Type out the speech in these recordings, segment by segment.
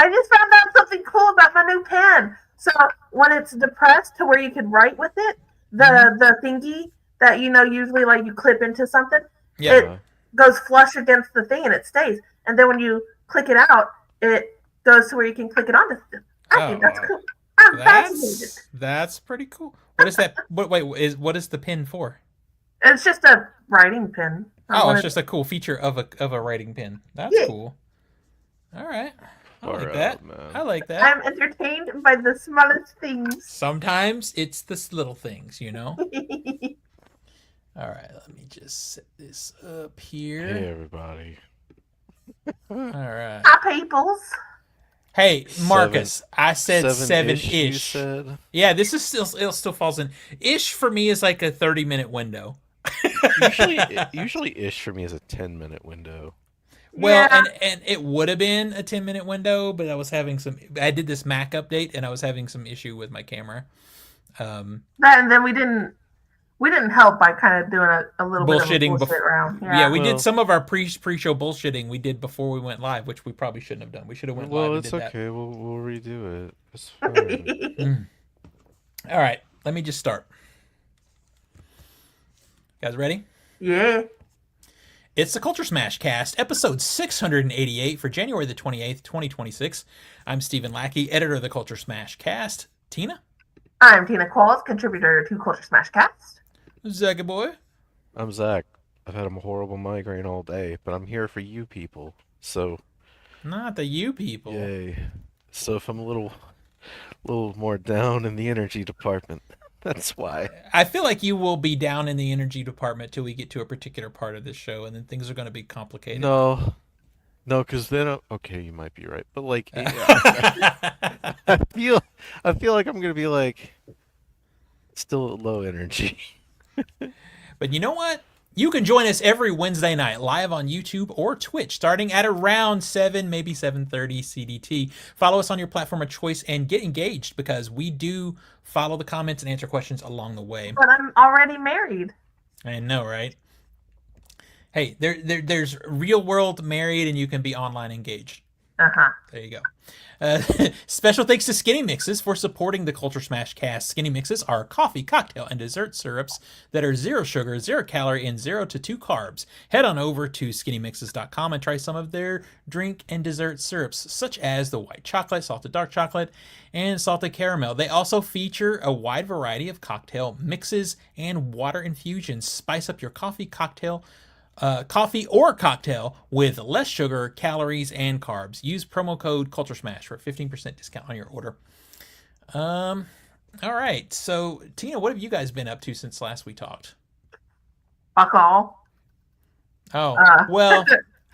I just found out something cool about my new pen. So when it's depressed to where you can write with it, the thingy that usually like you clip into something, Yeah. it goes flush against the thing and it stays. And then when you click it out, it goes to where you can click it onto stuff. I think that's Oh, cool. I'm fascinated. that's pretty cool. What is that? What is the pin for? It's just a writing pen. I Oh, it's wanted, just a cool feature of a writing pin. That's yeah. cool. All right. I Far like out, that. I man. like that. I'm entertained by the smallest things. Sometimes it's the little things, you know? All right, let me just set this up Hey, here. everybody. All right. Hi, peoples. Hey, Seven, Marcus, I said seven seven-ish. You ish. said. Yeah, this is still it still falls in. Ish for me is like a 30-minute window. Usually, ish for me is a 10-minute window. Well, Yeah, and it would have been a 10-minute window, but I did this Mac update and I was having some issue with my camera. and then we didn't help by kind of doing a little bit of a Bullshitting bullshit before. round. Yeah, Yeah. we did Well, some of our pre-show bullshitting we did before we went live, which we probably shouldn't have done. We should have went live well, and it's did that. okay. We'll redo it. It's fine. Mm. All right, let me just start. You guys ready? Yeah. It's the Culture Smash Cast, episode 688 for January the 28th, 2026. I'm Stephen Lackey, editor of the Culture Smash Cast. Tina? I'm Tina Qualls, contributor to Culture Smash Cast. Zaggy boy? I'm Zach. I've had a horrible migraine all day, but I'm here for you people. So, Not the you people. yay. So if I'm a little more down in the energy department, that's why. I feel like you will be down in the energy department till we get to a particular part of this show, and then things are going to be complicated. No, because then okay, you might be right, but like, I feel like I'm gonna be like still at low energy. But you know what? You can join us every Wednesday night live on YouTube or Twitch starting at around 7, maybe 7:30 CDT. Follow us on your platform of choice and get engaged because we do follow the comments and answer questions along the way. But I'm already married. I know, right? Hey, there's real world married and you can be online engaged. Uh-huh. There you go. Special thanks to Skinny Mixes for supporting the Culture Smash Cast. Skinny Mixes are coffee, cocktail, and dessert syrups that are 0 sugar, 0 calorie, and 0 to 2 carbs. Head on over to skinnymixes.com and try some of their drink and dessert syrups, such as the white chocolate, salted dark chocolate, and salted caramel. They also feature a wide variety of cocktail mixes and water infusions. Spice up your coffee or cocktail with less sugar, calories, and carbs. Use promo code CultureSmash for a 15% discount on your order. All right. So, Tina, what have you guys been up to since last we talked? Fuck all. Oh, well,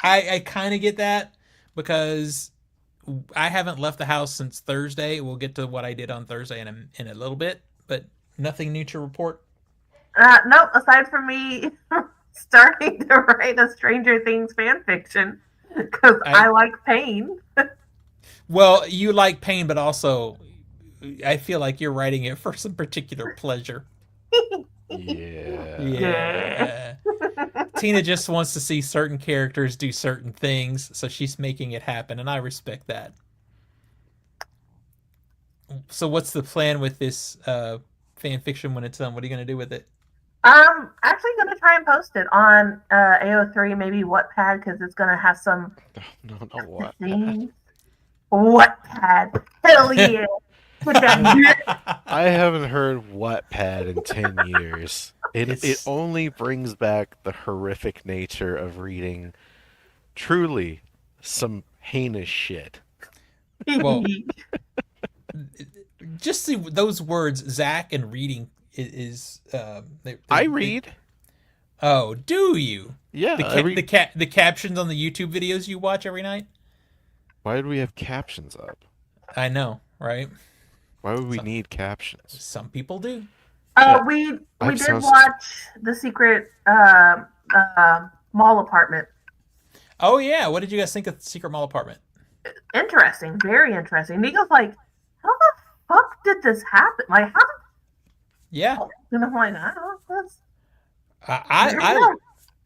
I kind of get that because I haven't left the house since Thursday. We'll get to what I did on Thursday in a little bit, but nothing new to report. Nope, aside from me starting to write a Stranger Things fan fiction because I like pain. Well, you like pain, but also I feel like you're writing it for some particular pleasure. Yeah. Tina just wants to see certain characters do certain things, so she's making it happen, and I respect that. So what's the plan with this fan fiction when it's done? What are you going to do with it? I'm actually going to try and post it on AO3, maybe Wattpad, because it's going to have some No, not what. things. Wattpad. Hell yeah. I haven't heard Wattpad in 10 years. It only brings back the horrific nature of reading truly some heinous shit. Well, just see those words, Zach, and reading is. I read. Oh, do you? Yeah. The captions on the YouTube videos you watch every night. Why do we have captions up? I know, right? Why would we need captions? Some people do. We did watch The Secret Mall Apartment. Oh yeah, what did you guys think of The Secret Mall Apartment? Interesting, very interesting. Nico's like, how the fuck did this happen? Like, how? Yeah. And I'm like, I don't know.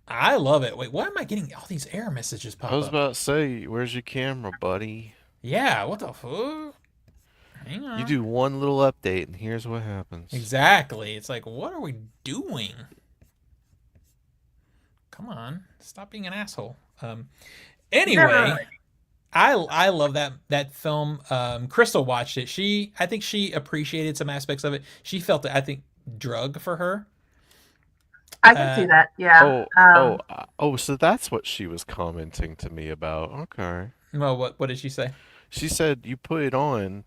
I love it. Wait, why am I getting all these error messages pop up? I was about to say, where's your camera, buddy? Yeah, what the fuck? Hang on. You do one little update, and here's what happens. Exactly. It's like, what are we doing? Come on, stop being an asshole. Anyway, Never. I love that film. Crystal watched it. I think she appreciated some aspects of it. She felt it, I think, drug for her. I can see that. Yeah. So that's what she was commenting to me about. Okay. Well, what did she say? She said you put it on,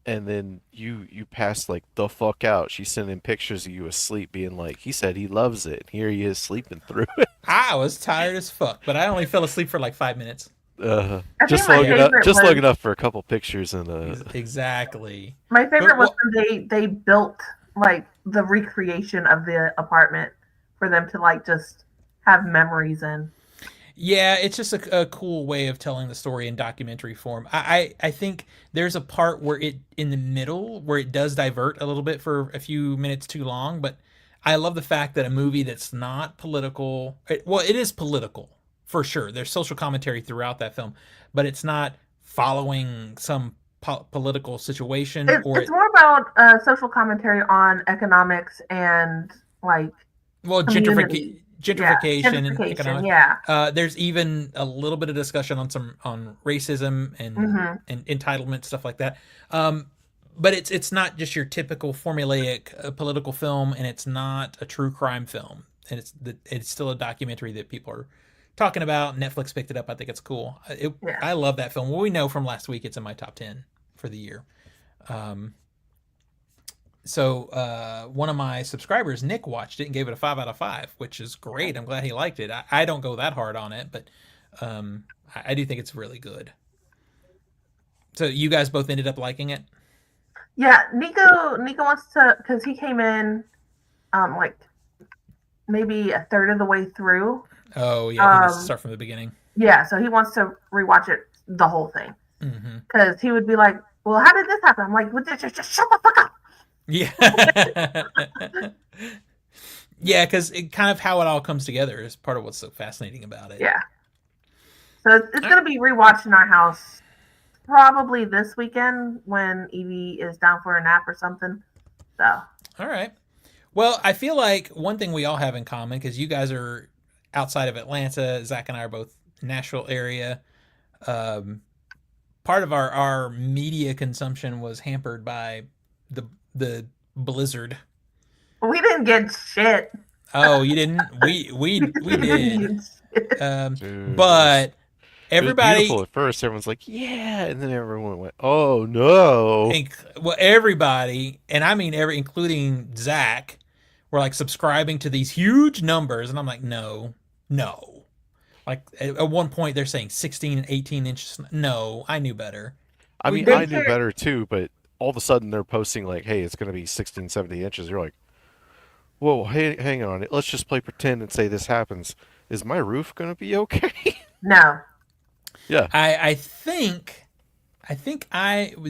and then you passed like the fuck out. She's sending pictures of you asleep, being like, he said he loves it. Here he is sleeping through it. I was tired as fuck, but I only fell asleep for like 5 minutes. I think my favorite Just was, long enough for a couple pictures and Exactly. my favorite was But, when they built like the recreation of the apartment for them to like just have memories in. yeah, it's just a cool way of telling the story in documentary form. I think there's a part where it in the middle where it does divert a little bit for a few minutes too long, but I love the fact that a movie that's not political, it is political for sure. There's social commentary throughout that film, but it's not following some political situation It's more about social commentary on economics and like well, community. Yeah, gentrification and gentrification. economic. Yeah. There's even a little bit of discussion on racism Hmm. and entitlement stuff like that. But it's not just your typical formulaic political film, and it's not a true crime film, and it's still a documentary that people are talking about. Netflix picked it up. I think it's cool. Yeah. I love that film. Well, we know from last week it's in my top 10 for the year. Um, so one of my subscribers, Nick, watched it and gave it a 5 out of 5, which is great. I'm glad he liked it. I don't go that hard on it, but I do think it's really good. So you guys both ended up liking it? Yeah. Nico wants to because he came in like maybe a third of the way through. Oh yeah, he wants to start from the beginning. Yeah, so he wants to rewatch it the whole thing Mm-hmm. because he would be like, "Well, how did this happen?" I'm like, well, just shut the fuck up." Yeah. Yeah, because it kind of how it all comes together is part of what's so fascinating about it. Yeah. So it's gonna be rewatched in our house probably this weekend when Evie is down for a nap or something. So All right. Well, I feel like one thing we all have in common, because you guys are outside of Atlanta, Zach and I are both Nashville area. Um, Part of our media consumption was hampered by the blizzard. we didn't get shit. Oh, you didn't? We did. Get shit. Dude, But it was everybody, beautiful at first. Everyone's like, yeah, and then everyone went, oh no. well, everybody, and I mean including Zach, were like subscribing to these huge numbers, and I'm like, no, no. Like at one point, they're saying 16 and 18 inches. No, I knew better. I We mean, did. I knew better too, but all of a sudden they're posting like, hey, it's going to be 16, 17 inches. You're like, whoa, hey, hang on. Let's just play pretend and say this happens. Is my roof going to be okay? No. Yeah. I think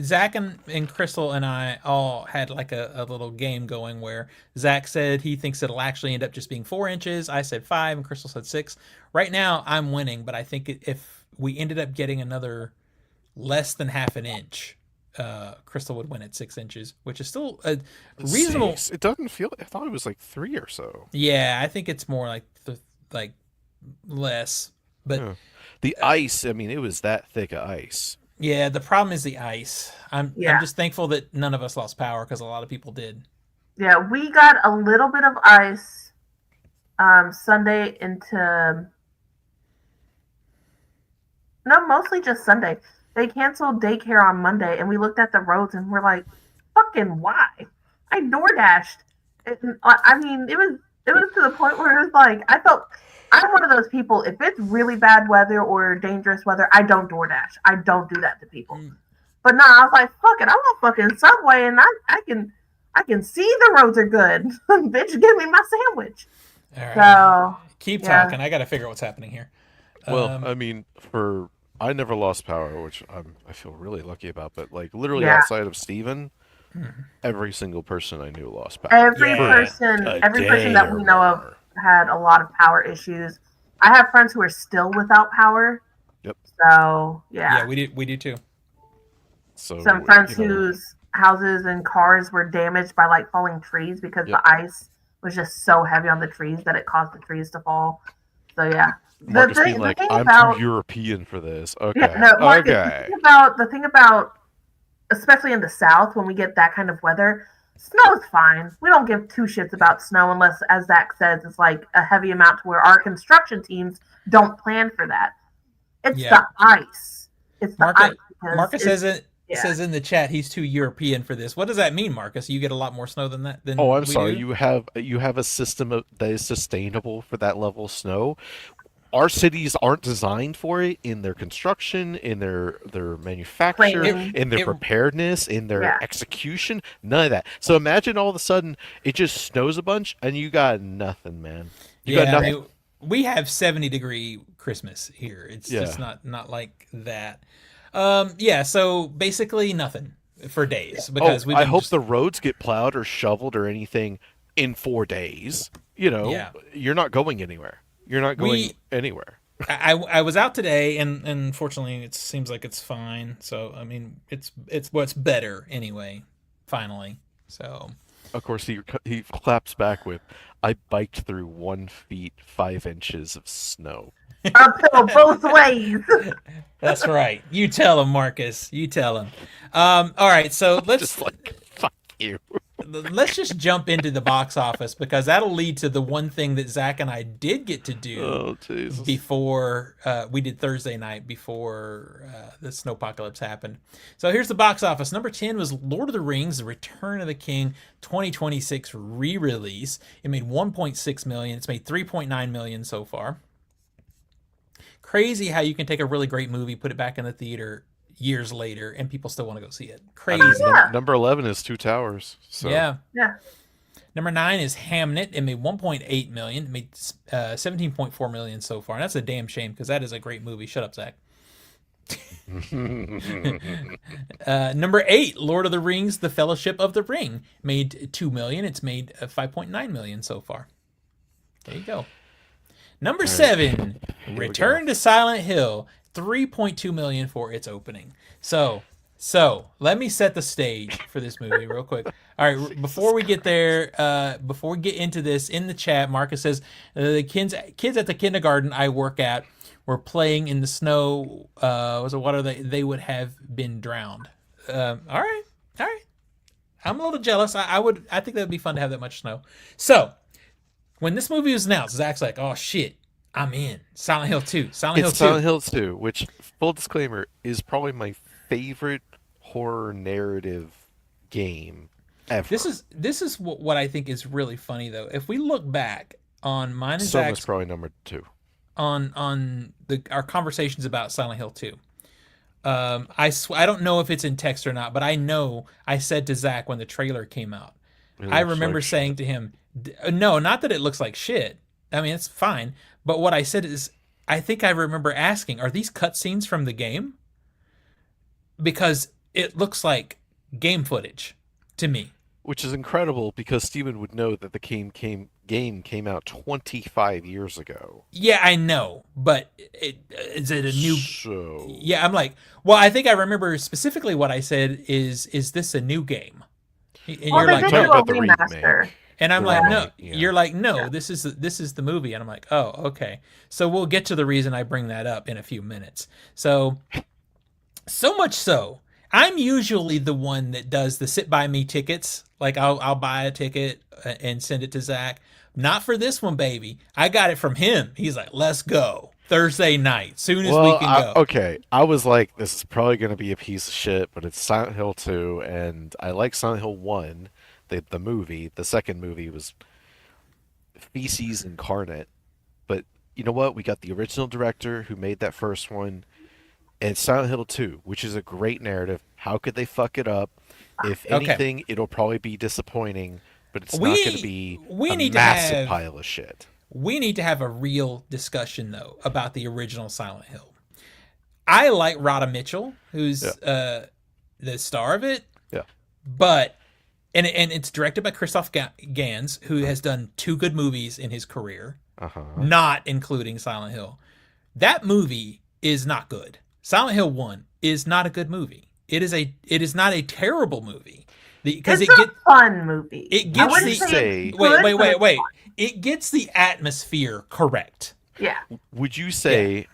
Zach and Crystal and I all had like a little game going where Zach said he thinks it'll actually end up just being 4 inches. I said 5, and Crystal said 6. Right now, I'm winning, but I think if we ended up getting another less than half an inch, Crystal would win at 6 inches, which is still a reasonable. 6? It doesn't feel. I thought it was like 3 or so. Yeah, I think it's more like less, but. Yeah. The ice. I mean, it was that thick of ice. Yeah, the problem is the ice. I'm just thankful that none of us lost power because a lot of people did. Yeah, we got a little bit of ice Sunday into no, mostly just Sunday. They canceled daycare on Monday, and we looked at the roads and we're like, "Fucking why?" I door dashed. I mean, it was to the point where it was like I felt. I'm one of those people. If it's really bad weather or dangerous weather, I don't DoorDash. I don't do that to people. But no, I was like, fuck it. I want fucking Subway, and I can see the roads are good. Bitch, give me my sandwich. All right. So Keep talking. I got to figure out what's happening here. Well, I mean, I never lost power, which I feel really lucky about. But like literally Yeah. outside of Steven, every single person I knew lost power. every person that we know of more. had a lot of power issues. I have friends who are still without power. Yep. So Yeah, yeah. we do too. So, some friends whose houses and cars were damaged by like falling trees because Yep. the ice was just so heavy on the trees that it caused the trees to fall. So yeah, Marcus being the like, thing I'm about too European for this. Okay. yeah, no, Marcus, Okay. the thing about especially in the South when we get that kind of weather, snow's fine. We don't give two shits about snow unless, as Zach says, it's like a heavy amount to where our construction teams don't plan for that. It's Yeah. the ice. It's the ice. Marcus says in the chat he's too European for this. What does that mean, Marcus? You get a lot more snow than that. Oh, I'm we sorry. do? You have a system that is sustainable for that level of snow. Our cities aren't designed for it in their construction, in their manufacture, in their preparedness, in their execution. None of that. So imagine all of a sudden it just snows a bunch and you got nothing, man. You got nothing. I mean, we have 70-degree Christmas here. It's just not like that. So basically nothing for days because I hope the roads get plowed or shoveled or anything in 4 days. You're not going anywhere. You're not going anywhere. I was out today, and fortunately, it seems like it's fine. So I mean, it's what's better anyway. Finally, so of course he claps back with, "I biked through 1 feet 5 inches of snow." Uphill both ways. That's right. You tell him, Marcus. You tell him. All right, so let's just like fuck you. Let's just jump into the box office because that'll lead to the one thing that Zach and I did get to do before we did Thursday night before the snowpocalypse happened. So here's the box office. Number 10 was Lord of the Rings: The Return of the King 2026 re-release. It made 1.6 million. It's made 3.9 million so far. Crazy how you can take a really great movie, put it back in the theater years later, and people still want to go see it. Crazy. Number 11 is Two Towers. So. Yeah. Number 9 is Hamnet. It made 1.8 million. It made 17.4 million so far. And that's a damn shame because that is a great movie. Shut up, Zach. Number 8, Lord of the Rings: The Fellowship of the Ring, made 2 million. It's made 5.9 million so far. There you go. Number 7, Return to Silent Hill, 3.2 million for its opening. So let me set the stage for this movie real quick. All right, before we get there, before we get into this, in the chat, Marcus says the kids at the kindergarten I work at were playing in the snow. Was it water? They would have been drowned. All right. I'm a little jealous. I think that would be fun to have that much snow. So when this movie was announced, Zach's like, "Oh shit, I'm in Silent Hill 2." Silent Hill 2, which, full disclaimer, is probably my favorite horror narrative game ever. This is what I think is really funny though. If we look back on mine and Zach's, Soma's probably number 2 on our conversations about Silent Hill 2. I don't know if it's in text or not, but I know I said to Zach when the trailer came out, I remember saying to him, "No, not that it looks like shit. I mean, it's fine." But what I said is, I think I remember asking, "Are these cutscenes from the game?" Because it looks like game footage to me. Which is incredible because Steven would know that the game came out 25 years ago. Yeah, I know, but is it a new? So... Yeah, I'm like, well, I think I remember specifically what I said is this a new game? And you're like, no. About the remaster. And I'm like, no. Yeah. You're like, no. Yeah. This is the movie, and I'm like, oh, okay. So we'll get to the reason I bring that up in a few minutes. So much so, I'm usually the one that does the sit by me tickets. Like I'll buy a ticket and send it to Zach. Not for this one, baby. I got it from him. He's like, let's go Thursday night, soon as we can go. Okay, I was like, this is probably going to be a piece of shit, but it's Silent Hill 2, and I like Silent Hill 1. The movie. The second movie was feces incarnate. But you know what? We got the original director who made that first one, and Silent Hill 2, which is a great narrative. How could they fuck it up? If anything, it'll probably be disappointing, but it's not going to be a massive pile of shit. We need to have a real discussion, though, about the original Silent Hill. I like Rhoda Mitchell, who's the star of it. Yeah. But... And it's directed by Christoph Gans, who has done 2 good movies in his career, not including Silent Hill. That movie is not good. Silent Hill 1 is not a good movie. It is not a terrible movie because It's a fun movie. it I gets wouldn't the say it's wait good, wait but wait it's wait. fun. It gets the atmosphere correct. Yeah. Would you say,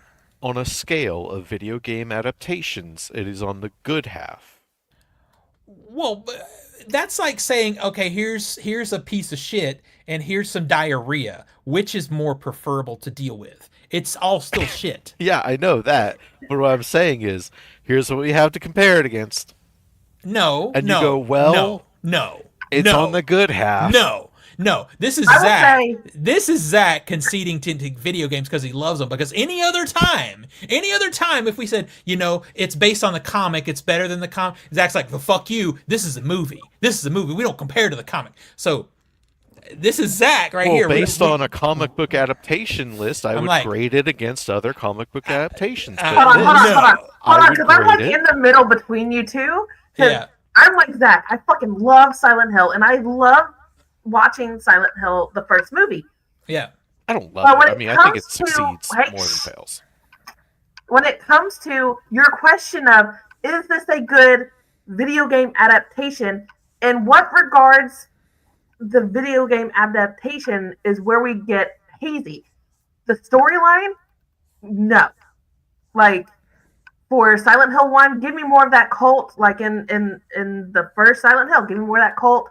on a scale of video game adaptations, it is on the good half? Well, that's like saying, okay, here's a piece of shit and here's some diarrhea. Which is more preferable to deal with? It's all still shit. Yeah, I know that. But what I'm saying is, here's what we have to compare it against. No, And no, you go, well, no, it's on the good half. No. This is I will Zach. say- This is Zach conceding to video games because he loves them. Because any other time, if we said, it's based on the comic, it's better than the comic, Zach's like, well, fuck you. This is a movie. We don't compare to the comic. So this is Zach right here. Based on a comic book adaptation list, I would grade it against other comic book adaptations. Hold on, because I'm like in the middle between you two. Yeah. I'm like Zach. I fucking love Silent Hill, and I love watching Silent Hill, the first movie. Yeah. I don't love it. I mean, I think it succeeds more than fails. When it comes to your question of, is this a good video game adaptation, in what regards the video game adaptation is where we get hazy. The storyline, no. Like, for Silent Hill 1, give me more of that cult, like in the first Silent Hill. Give me more of that cult.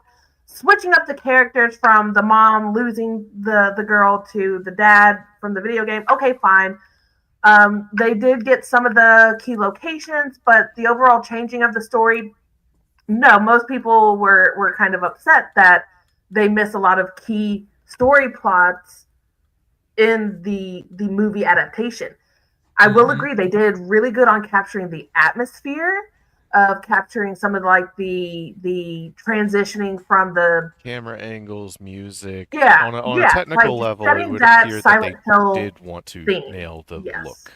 Switching up the characters from the mom losing the girl to the dad from the video game. Okay, fine. They did get some of the key locations, but the overall changing of the story, no. Most people were kind of upset that they miss a lot of key story plots in the movie adaptation. I will agree they did really good on capturing the atmosphere of capturing some of the transitioning from the camera angles, music. Yeah, on a technical level, it would appear that they did want to nail the look.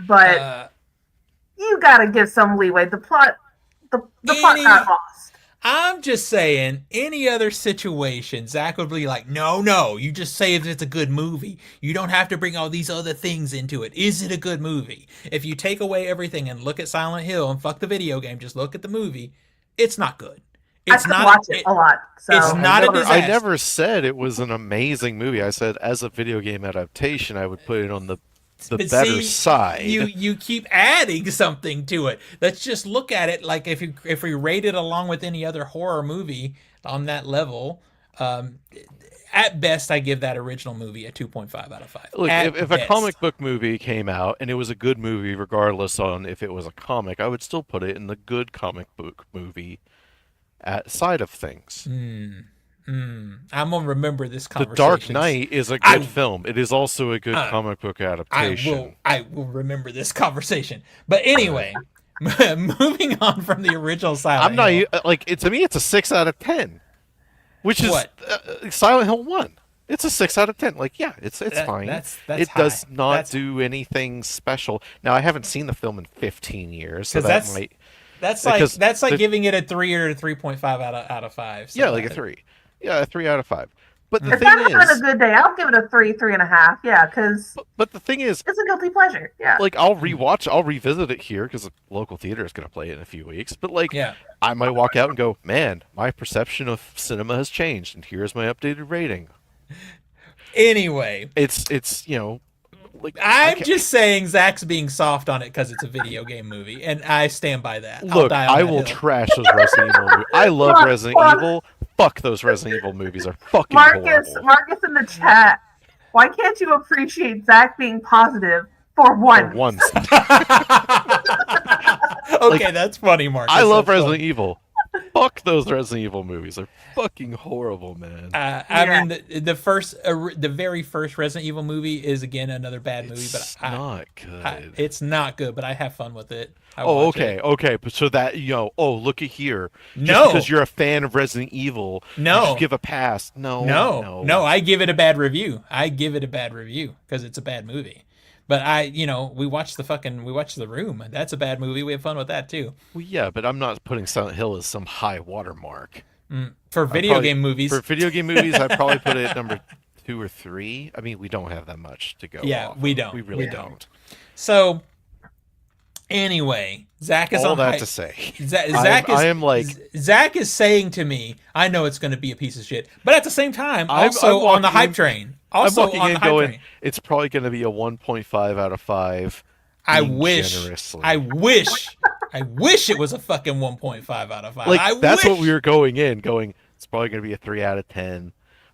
But you gotta give some leeway. The plot got lost. I'm just saying, any other situation, Zach would be like, no, you just say if it's a good movie. You don't have to bring all these other things into it. Is it a good movie? If you take away everything and look at Silent Hill and fuck the video game, just look at the movie, it's not good. It's not watch it a lot. So it's not a disaster. I never said it was an amazing movie. I said as a video game adaptation, I would put it on the better side. You keep adding something to it. Let's just look at it like if we rate it along with any other horror movie on that level. At best, I give that original movie a 2.5 out of 5. Look, if a comic book movie came out and it was a good movie, regardless on if it was a comic, I would still put it in the good comic book movie side of things. I'm gonna remember this conversation. The Dark Knight is a good film. It is also a good comic book adaptation. I will remember this conversation. But anyway, moving on from the original Silent Hill. To me, it's a 6 out of 10, which is Silent Hill 1. It's a 6 out of 10. It's fine. It does not do anything special. Now, I haven't seen the film in 15 years, so that might. That's like giving it a 3 or a 3.5 out of 5. Yeah, like a 3. Yeah, a 3 out of 5. But the if thing I'm having a good day, I'll give it a 3.5. Yeah, because. But the thing is, it's a guilty pleasure. Yeah. I'll revisit it here because the local theater is going to play it in a few weeks. But I might walk out and go, man, my perception of cinema has changed, and here's my updated rating. Anyway, it's I'm just saying Zach's being soft on it because it's a video game movie, and I stand by that. Look, I will trash those Resident Evil movies. I love Resident Evil. Fuck those Resident Evil movies are fucking horrible. Marcus in the chat. Why can't you appreciate Zach being positive for once? For once. Okay, that's funny, Marcus. I love Resident Evil. Fuck those Resident Evil movies. They're fucking horrible, man. I mean, the very first Resident Evil movie is again another bad movie, but it's not good. It's not good, but I have fun with it. Okay. But so that look at here. No, because you're a fan of Resident Evil. No, you should give a pass. No. I give it a bad review. I give it a bad review because it's a bad movie. But we watched The Room. That's a bad movie. We have fun with that too. Well, yeah, but I'm not putting Silent Hill as some high watermark. For video game movies. For video game movies, I'd probably put it at number 2 or 3. I mean, we don't have that much to go. Yeah, we don't. We really don't. So, Anyway, Zach is All on that hype. to say, Zach is saying to me, I know it's going to be a piece of shit, but at the same time, also I'm on the hype in, train. I'm Also walking on the in hype going, train. it's probably going to be a 1.5 out of 5. I being wish. generously. I wish. I wish it was a fucking 1.5 out of 5. Like, that's wish. what we were going in, going, it's probably going to be a 3 out of 10.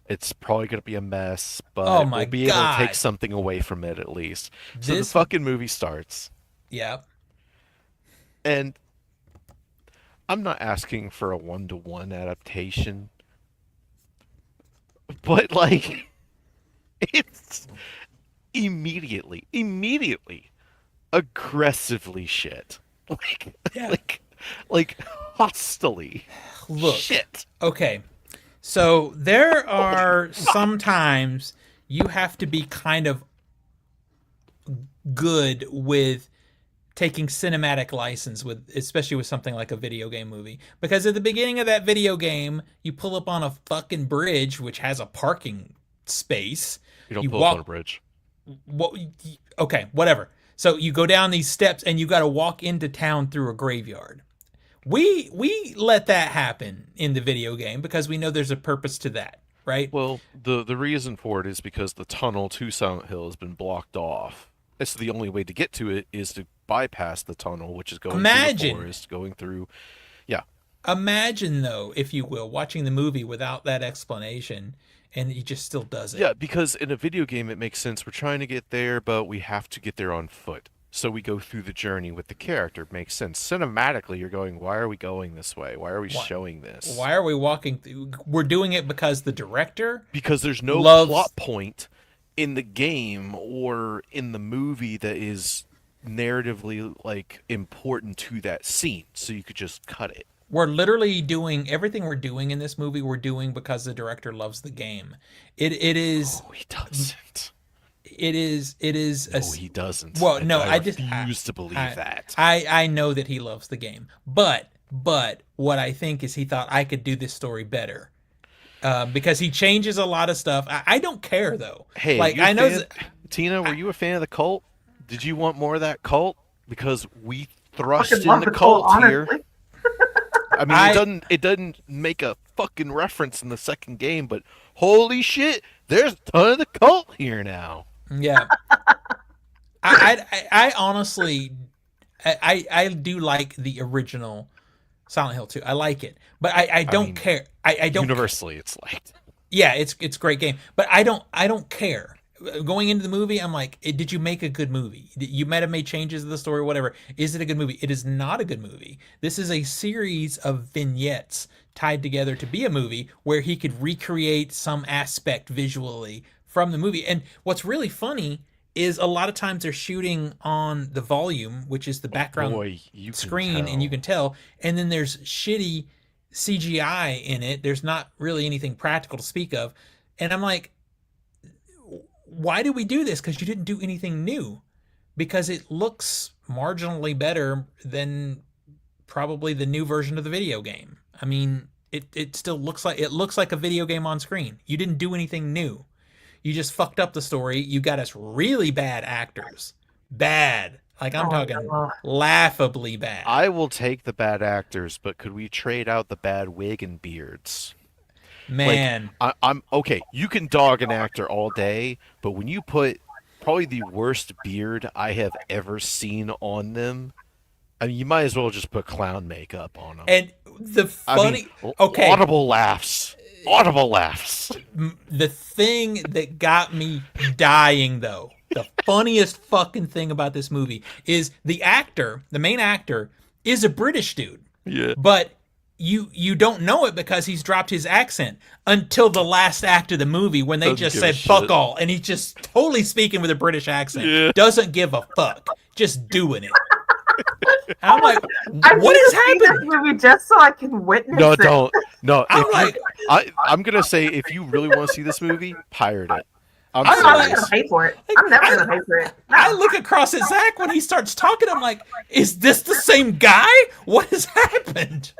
It's probably going to be a mess, Oh but my we'll be able to take God. something away from it at least. So the This. fucking movie starts, Yeah. and I'm not asking for a 1-to-1 adaptation, but, like, it's immediately, aggressively shit. Like, Yeah. like hostily Look. shit. Okay. So there are sometimes you have to be kind of good with taking cinematic license with, especially with something like a video game movie, because at the beginning of that video game you pull up on a fucking bridge which has a parking space. You don't You pull up on a walk. bridge. What? Okay, whatever. So you go down these steps and you got to walk into town through a graveyard. We let that happen in the video game because we know there's a purpose to that, right? Well, the reason for it is because the tunnel to Silent Hill has been blocked off. It's the only way to get to it is to bypass the tunnel, which is going through the forest, going through. Yeah. Imagine though, if you will, watching the movie without that explanation, and he just still does it. Yeah, because in a video game it makes sense. We're trying to get there, but we have to get there on foot. So we go through the journey with the character. It makes sense. Cinematically, you're going, why are we going this way? Why are we showing this? Why are we walking through? We're doing it because the director Because there's no loves... plot point in the game or in the movie that is narratively like important to that scene, so you could just cut it. We're literally doing everything we're doing in this movie. We're doing because the director loves the game. It is. Oh, he doesn't. It is. No, he doesn't. Well, no, I just refuse to believe that. I know that he loves the game, but what I think is he thought I could do this story better. Because he changes a lot of stuff. I don't care though. Hey, like I know, Tina, were you a fan of the cult? Did you want more of that cult? Because we thrust Fucking in love the the cult cult, here. honestly. I mean, it doesn't make a fucking reference in the second game, but holy shit, there's a ton of the cult here now. yeah. I honestly, I do like the original Silent Hill 2. I like it, but I don't care. I don't. Universally, it's liked. Yeah, it's a great game, but I don't care. Going into the movie, I'm like, did you make a good movie? You might have made changes to the story, whatever. Is it a good movie? It is not a good movie. This is a series of vignettes tied together to be a movie where he could recreate some aspect visually from the movie. And what's really funny is a lot of times they're shooting on the volume, which is the background screen, and you can tell. And then there's shitty CGI in it. There's not really anything practical to speak of. And I'm like, why do we do this? Because you didn't do anything new. Because it looks marginally better than probably the new version of the video game. I mean, it still looks like a video game on screen. You didn't do anything new. You just fucked up the story. You got us really bad actors. Bad. Like I'm talking laughably bad. I will take the bad actors, but could we trade out the bad wig and beards? Man, like, I'm okay. You can dog an actor all day, but when you put probably the worst beard I have ever seen on them, I mean, you might as well just put clown makeup on them. And the funny, okay, audible laughs. The thing that got me dying, though, the funniest fucking thing about this movie is the main actor, is a British dude. Yeah, but you don't know it because he's dropped his accent until the last act of the movie when they just said fuck all, and he's just totally speaking with a British accent. Yeah. Doesn't give a fuck, just doing it. And I'm like, what is happening? This movie just so I can witness it. Don't. No, I'm gonna say if you really want to see this movie, pirate it. I'm not gonna pay for it. I'm never gonna pay for it. No. I look across at Zach when he starts talking. I'm like, is this the same guy? What has happened?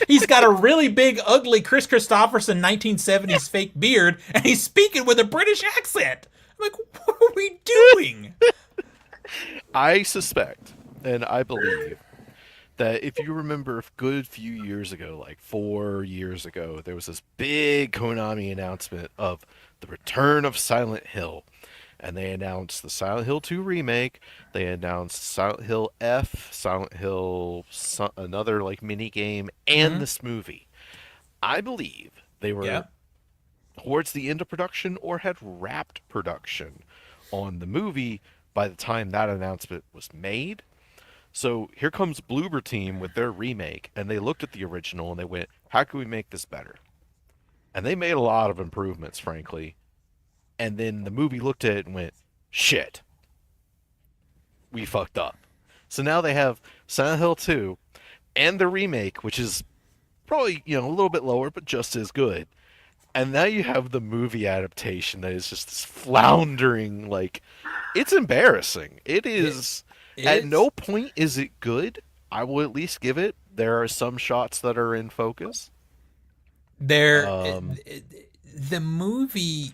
He's got a really big, ugly Chris Christopherson 1970s fake beard, and he's speaking with a British accent. I'm like, what are we doing? I suspect And I believe that if you remember a good few years ago, like 4 years ago, there was this big Konami announcement of the return of Silent Hill. And they announced the Silent Hill 2 remake. They announced Silent Hill F, Silent Hill, another like mini game, and Mm-hmm. this movie. I believe they Yeah. were towards the end of production or had wrapped production on the movie by the time that announcement was made. So here comes Bloober Team with their remake, and they looked at the original and they went, "How can we make this better?" And they made a lot of improvements, frankly. And then the movie looked at it and went, "Shit, we fucked up." So now they have Silent Hill 2 and the remake, which is probably, a little bit lower, but just as good. And now you have the movie adaptation that is just this floundering, like, it's embarrassing. It is. At It's no point is it good. I will at least give it. There are some shots that are in focus. there. Um, The movie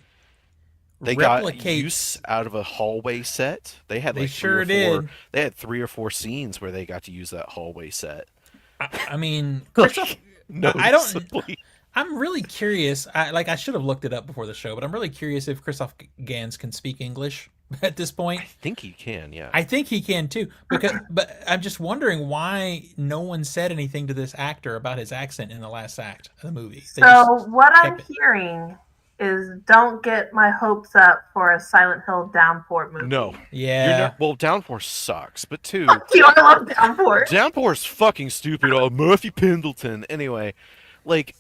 they got replicates. use out of a hallway set. They had They like three sure or four. did. They had 3 or 4 scenes where they got to use that hallway set. I mean, Christoph. I don't. Noticeably. I'm really curious. I should have looked it up before the show, but I'm really curious if Christoph Gans can speak English at this point. I think he can. Yeah. I think he can too. But I'm just wondering why no one said anything to this actor about his accent in the last act of the movie. They So just what I'm kept it. hearing is don't get my hopes up for a Silent Hill Downpour movie. No. Yeah. Well, Downpour sucks, but two, You I love Downpour. Downpour's fucking stupid. Oh, Murphy Pendleton. Anyway, like,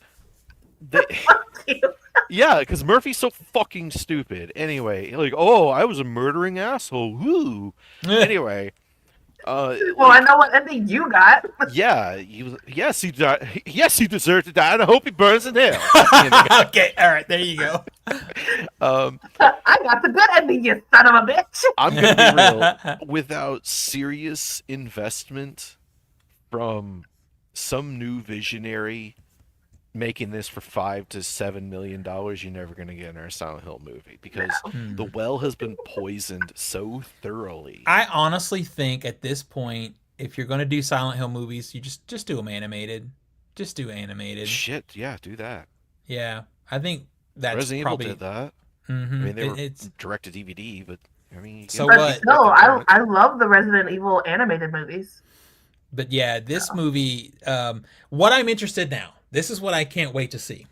they, yeah, because Murphy's so fucking stupid. Anyway, like, oh, I was a murdering asshole. Woo. Anyway, Well, I know what ending you got. yeah, he was. Yes, he died. Yes, he deserved to die, and I hope he burns in hell. Okay, all right, there you go. I got the good ending, you son of a bitch. I'm gonna be real. Without serious investment from some new visionary making this for $5 to $7 million, you're never gonna get another Silent Hill movie because the well has been poisoned so thoroughly. I honestly think at this point, if you're going to do Silent Hill movies, you just do them animated. Just do animated. Shit, yeah, do that. Yeah, I think that's Resident probably. Evil did that. Mhm. I mean, they were It's direct to DVD, but I mean, you So get- what? No, get the comic. I love the Resident Evil animated movies. But yeah, this movie. What I'm interested now. This is what I can't wait to see,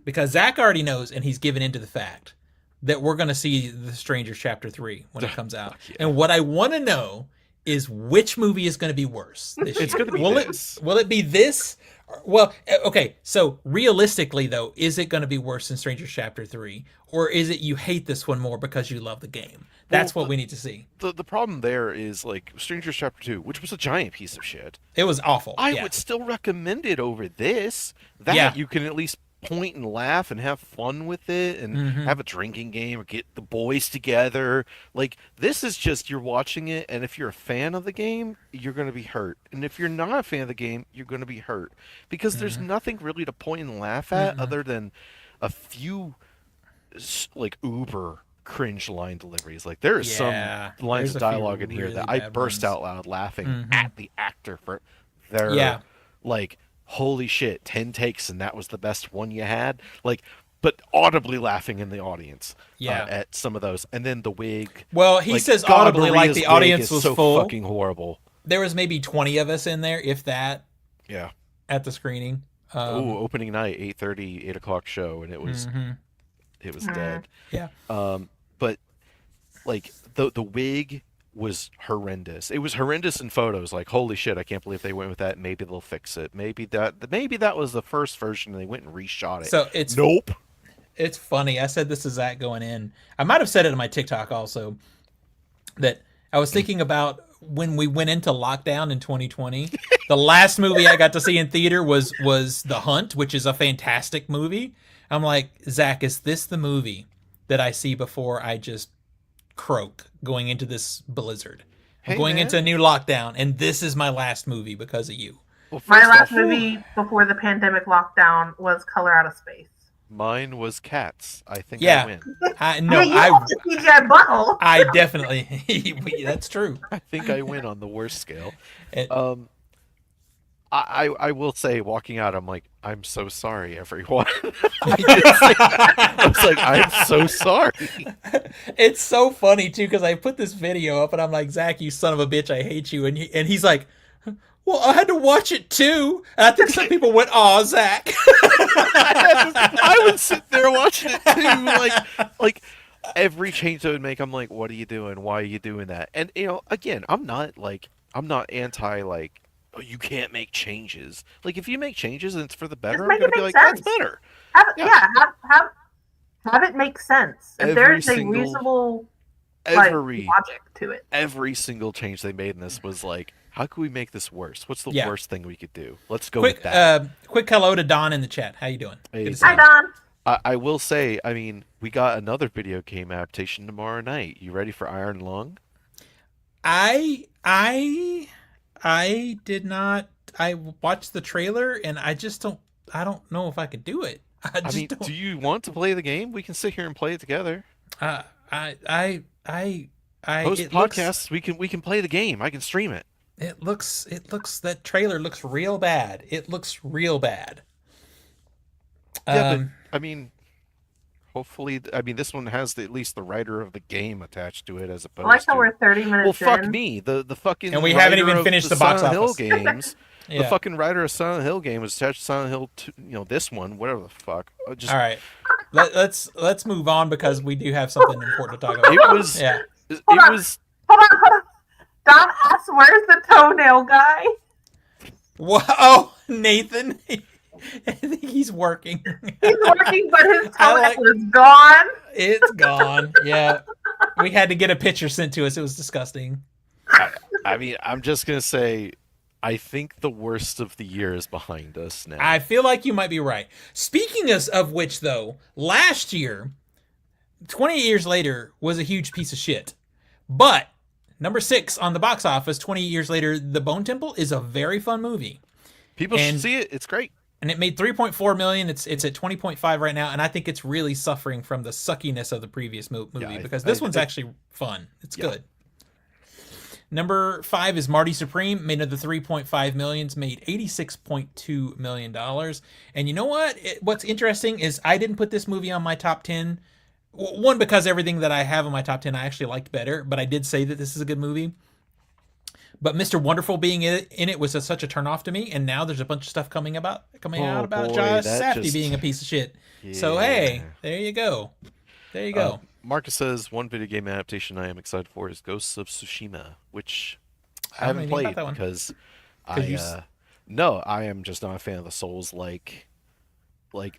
because Zach already knows, and he's given into the fact that we're going to see The Strangers Chapter 3 when it comes out. Yeah. And what I want to know is which movie is going to be worse this year. It's gonna be will this. It, will it be this? Well, okay. So realistically, though, is it going to be worse than Strangers Chapter 3? Or is it you hate this one more because you love the game? That's Well, what we need to see. The problem there is like Strangers Chapter 2, which was a giant piece of shit. It was awful. I yeah. would still recommend it over this. That Yeah. you can at least point and laugh and have fun with it and Mhm. have a drinking game or get the boys together. Like this is just you're watching it, and if you're a fan of the game, you're going to be hurt. And if you're not a fan of the game, you're going to be hurt because there's nothing really to point and laugh at other than a few like uber cringe line deliveries. Like there is Yeah, some lines there's of a few dialogue in here really that I bad burst ones. out loud laughing Mhm. at the actor for their Yeah. like holy shit 10 takes and that was the best one you had, like, but audibly laughing in the audience Yeah. at some of those. And then the wig, Well, he like, says God, audibly like Maria's the wig audience is was so full. fucking horrible. There was maybe 20 of us in there, if that, Yeah. at the screening. Opening night 8:30 8 o'clock show, and it was Mhm. dead. Yeah. But like the wig was horrendous. It was horrendous in photos. Like holy shit, I can't believe they went with that. Maybe they'll fix it. Maybe that was the first version and they went and reshot it. So it's Nope. it's funny. I said this to Zach going in. I might have said it on my TikTok also, that I was thinking about when we went into lockdown in 2020. The last movie I got to see in theater was The Hunt, which is a fantastic movie. I'm like, Zach, is this the movie that I see before I just croak going into this blizzard? I'm Hey, going man. into a new lockdown, and this is my last movie because of you. Well, My first last off, movie before the pandemic lockdown was Color Out of Space. Mine was cats. I think Yeah. I win. No, you have the CGI butthole. I definitely. That's true. I think I win on the worst scale. It, Um, I will say, walking out, I'm like, I'm so sorry, everyone. I did say that. I was like, I'm so sorry. it's so funny too because I put this video up and I'm like, Zach, you son of a bitch, I hate you, and he's like, well, I had to watch it too. And I think some people went, "Aw, Zach." I would sit there watching it too, like every change they would make. I'm like, what are you doing? Why are you doing that? And again, I'm not anti like, oh, you can't make changes. Like if you make changes and it's for the better, I'm make gonna it be make like, sense. that's better. Have it make sense. If there's a reasonable logic to it. Every single change they made in this was like, how can we make this worse? What's the worst thing we could do? Let's go with that. Quick hello to Don in the chat. How you doing? Hey, Hi, Don. I will say, I mean, we got another video game adaptation tomorrow night. You ready for Iron Lung? I did not. I watched the trailer and I just don't. I don't know if I could do it. I mean, do you want to play the game? We can sit here and play it together. I Post podcasts. We can play the game. I can stream it. It looks that trailer looks real bad. It looks real bad. Yeah, but I mean, hopefully, this one has at least the writer of the game attached to it, as opposed to. I like how we're 30 minutes. Well, fuck me. The fucking and we haven't even finished the box Silent office. Hill games. Yeah. The fucking writer of Silent Hill game was attached to Silent Hill 2, this one, whatever the fuck. All right, let's move on because we do have something important to talk about. It was. Yeah. Hold on. Don asks, "Where's the toenail guy?" Whoa, oh, Nathan. I think he's working. He's working, but his toenail is gone. It's gone. Yeah, we had to get a picture sent to us. It was disgusting. I mean, I'm just gonna say, I think the worst of the year is behind us now. I feel like you might be right. Speaking of which, though, last year, 28 years later, was a huge piece of shit. But number 6 on the box office, 28 years later, The Bone Temple is a very fun movie. People should see it. It's great. And it made $3.4 million. It's at 20.5 right now, and I think it's really suffering from the suckiness of the previous movie because this one's actually fun. It's good. Number 5 is Marty Supreme, made another $3.5 million, made $86.2 million. And you know what? What's interesting is I didn't put this movie on my top 10. One, because everything that I have in my top 10 I actually liked better, but I did say that this is a good movie. But Mr. Wonderful being in it was such a turnoff to me, and now there's a bunch of stuff coming out about Josh Safdie being a piece of shit. Yeah. So hey, there you go. There you go. Marcus says one video game adaptation I am excited for is Ghosts of Tsushima, which I haven't played because I am just not a fan of the Souls-like.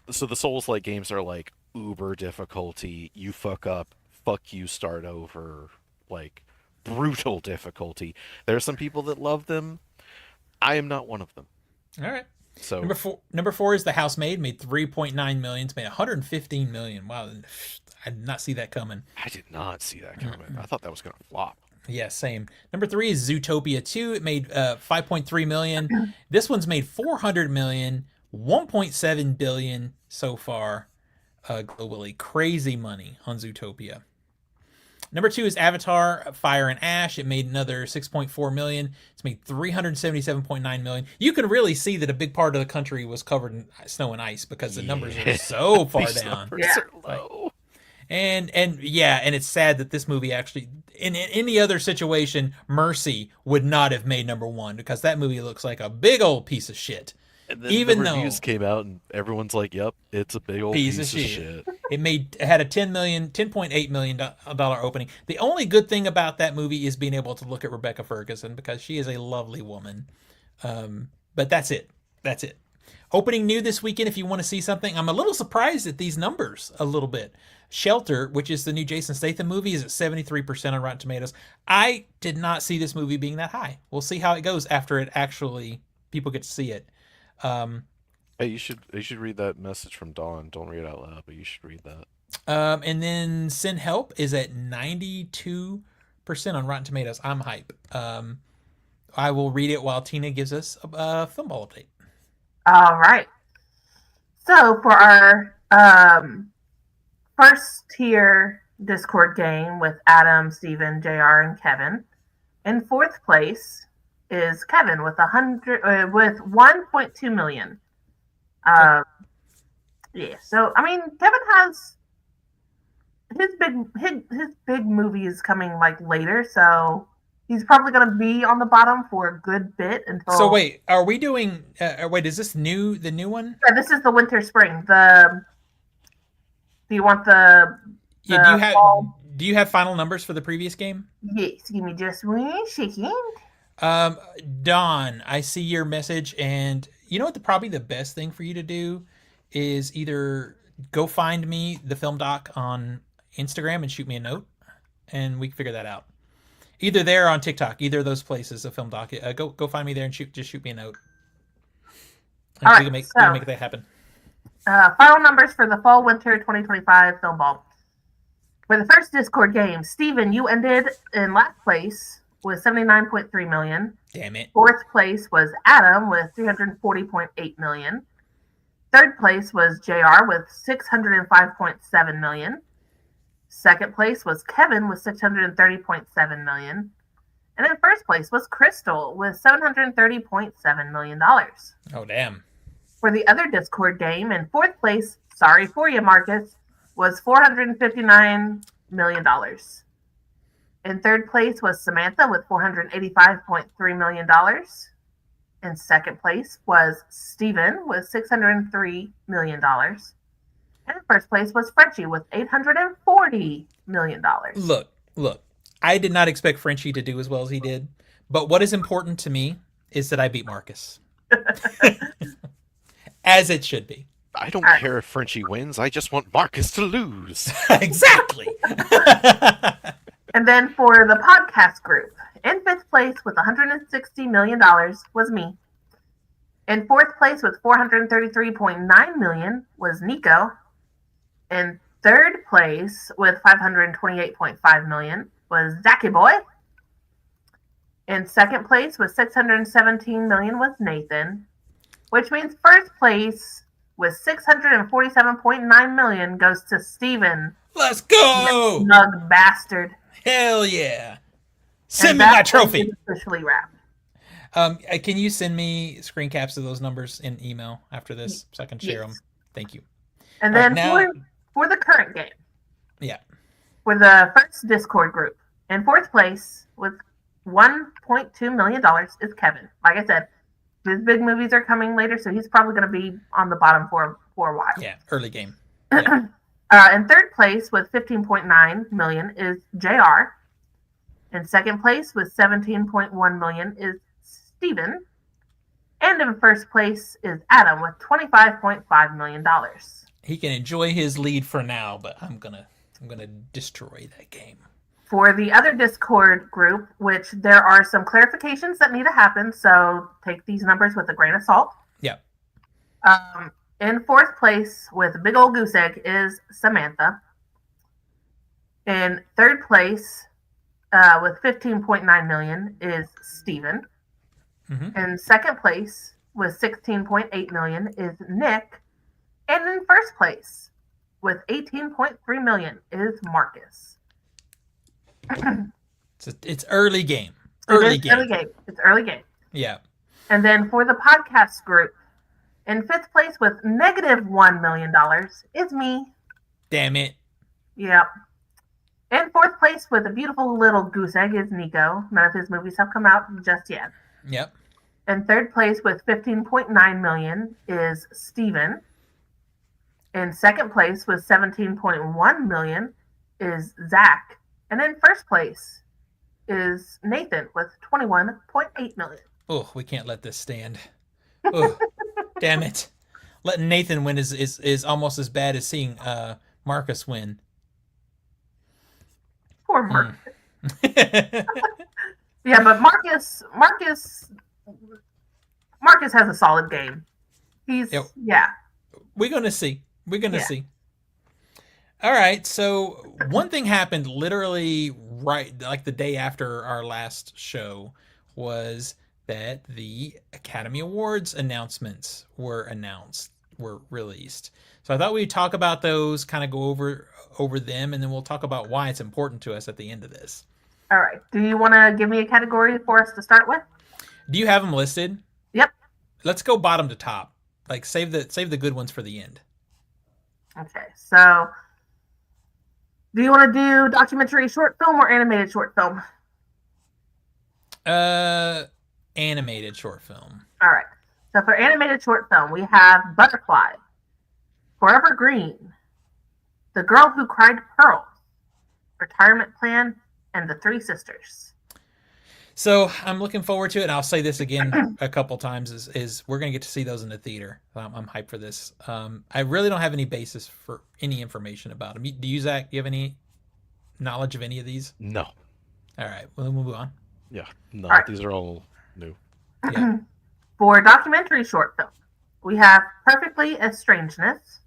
So the Souls-like games are like uber difficulty. You fuck up, fuck you, start over, like brutal difficulty. There are some people that love them. I am not one of them. All right. So number four is The Housemaid, made $3.9 million. It's made $115 million. Wow, I did not see that coming. I did not see that coming. I thought that was going to flop. Yeah, same. Number 3 is Zootopia 2. It made $5.3 million. This one's made $400 million, $1.7 billion so far globally. Crazy money on Zootopia. Number 2 is Avatar, Fire and Ash. It made another $6.4 million. It's made $377.9 million. You can really see that a big part of the country was covered in snow and ice because the numbers are so far down. Numbers are low. And it's sad that this movie actually, in any other situation, Mercy would not have made number 1 because that movie looks like a big old piece of shit. And then the reviews came out and everyone's like, "Yep, it's a big old piece of shit." It had a $10.8 million opening. The only good thing about that movie is being able to look at Rebecca Ferguson because she is a lovely woman. But that's it. That's it. Opening new this weekend. If you want to see something, I'm a little surprised at these numbers a little bit. Shelter, which is the new Jason Statham movie, is at 73% on Rotten Tomatoes. I did not see this movie being that high. We'll see how it goes after it actually people get to see it. Hey, you should read that message from Dawn. Don't read it out loud, but you should read that. And then Send Help is at 92% on Rotten Tomatoes. I'm hype. I will read it while Tina gives us a film ball update. All right. So for our first tier Discord game with Adam, Steven, JR, and Kevin, in fourth place is Kevin with 1.2 million. Yeah, so I mean, Kevin has his big movie is coming like later, so he's probably gonna be on the bottom for a good bit until. So wait, are we doing? Wait, is this the new one? Yeah, this is the winter spring. Do you want the Yeah. Do you have fall? do you have final numbers for the previous game? Yes, give me just 1 second. Don, I see your message, and you know what? Probably the best thing for you to do is either go find me the film doc on Instagram and shoot me a note, and we can figure that out. Either there or on TikTok, either of those places, a film doc. Go find me there and shoot me a note. And All we right, can make that happen. Final numbers for the fall winter 2025 film ball. For the first Discord game, Steven, you ended in last place with 79.3 million. Damn it. Fourth place was Adam with 340.8 million. Third place was JR with 605.7 million. Second place was Kevin with 630.7 million. And in first place was Crystal with $730.7 million. Oh, damn. For the other Discord game, in fourth place, sorry for you, Marcus, was $459 million. In third place was Samantha with $485.3 million. In second place was Steven with $603 million. And in first place was Frenchie with $840 million. Look. I did not expect Frenchie to do as well as he did. But what is important to me is that I beat Marcus. As it should be. I don't care if Frenchie wins. I just want Marcus to lose. Exactly. And then for the podcast group, in fifth place with $160 million was me. In fourth place with $433.9 million was Nico. In third place with $528.5 million was Zachy Boy. In second place with $617 million was Nathan, which means first place with $647.9 million goes to Steven. Let's go! Snug bastard. Hell yeah! Send me my trophy. Officially wrapped. Can you send me screen caps of those numbers in email after this so I can share them? Thank you. And then for the current game. Yeah. For the first Discord group, in fourth place with $1.2 million is Kevin. Like I said, his big movies are coming later, so he's probably going to be on the bottom for a while. Yeah, early game. Yeah. In third place with $15.9 million is JR. In second place with $17.1 million is Steven. And in first place is Adam with $25.5 million. He can enjoy his lead for now, but I'm gonna destroy that game. For the other Discord group, which there are some clarifications that need to happen, so take these numbers with a grain of salt. Yeah. In fourth place with a big old goose egg is Samantha. In third place with $15.9 million is Steven. Mm-hmm. In second place with $16.8 million is Nick. And in first place with $18.3 million is Marcus. It's early game. It's early game. Yeah. And then for the podcast group, in fifth place with negative $1 million is me. Damn it. Yep. In fourth place with a beautiful little goose egg is Nico. None of his movies have come out just yet. Yep. In third place with $15.9 million is Steven. In second place with $17.1 million is Zach. And in first place is Nathan with $21.8 million. Oh, we can't let this stand. Oh, damn it. Letting Nathan win is almost as bad as seeing Marcus win. Poor Marcus. Yeah, but Marcus has a solid game. Yeah. We're gonna see. See. All right. So one thing happened literally right like the day after our last show was that the Academy Awards announcements were announced were released. So I thought we'd talk about those, kind of go over them, and then we'll talk about why it's important to us at the end of this. All right. Do you want to give me a category for us to start with? Do you have them listed? Yep. Let's go bottom to top. Like save the good ones for the end. Okay. So, do you want to do documentary short film or animated short film? Animated short film. All right. So for animated short film, we have Butterfly, Forever Green, The Girl Who Cried Pearls, Retirement Plan, and The Three Sisters. So I'm looking forward to it, and I'll say this again a couple times, is we're going to get to see those in the theater. I'm hyped for this. I really don't have any basis for any information about them. Do you, Zach? Do you have any knowledge of any of these? No. All right, well, we'll move on. Yeah, no, All right. These are all new. Yeah. For documentary short film, we have Perfectly Estrangeness,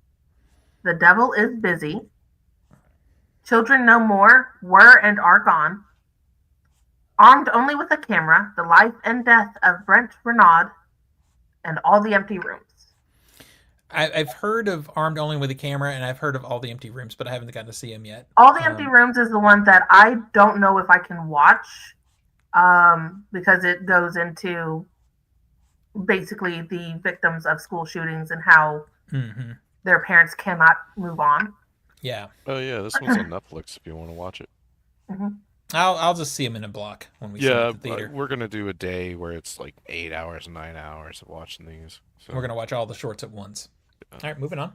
The Devil is Busy, Children No More, Were and Are Gone, Armed Only with a Camera, The Life and Death of Brent Renaud, and All the Empty Rooms. I've heard of Armed Only with a Camera, and I've heard of All the Empty Rooms, but I haven't gotten to see them yet. All the Empty Rooms is the one that I don't know if I can watch, because it goes into basically the victims of school shootings and how their parents cannot move on. Yeah. Oh yeah, this one's on Netflix if you want to watch it. Mm-hmm. I'll just see them in a block when we see them at the theater. We're gonna do a day where it's like 8 hours, 9 hours of watching these. So. We're gonna watch all the shorts at once. All right, moving on.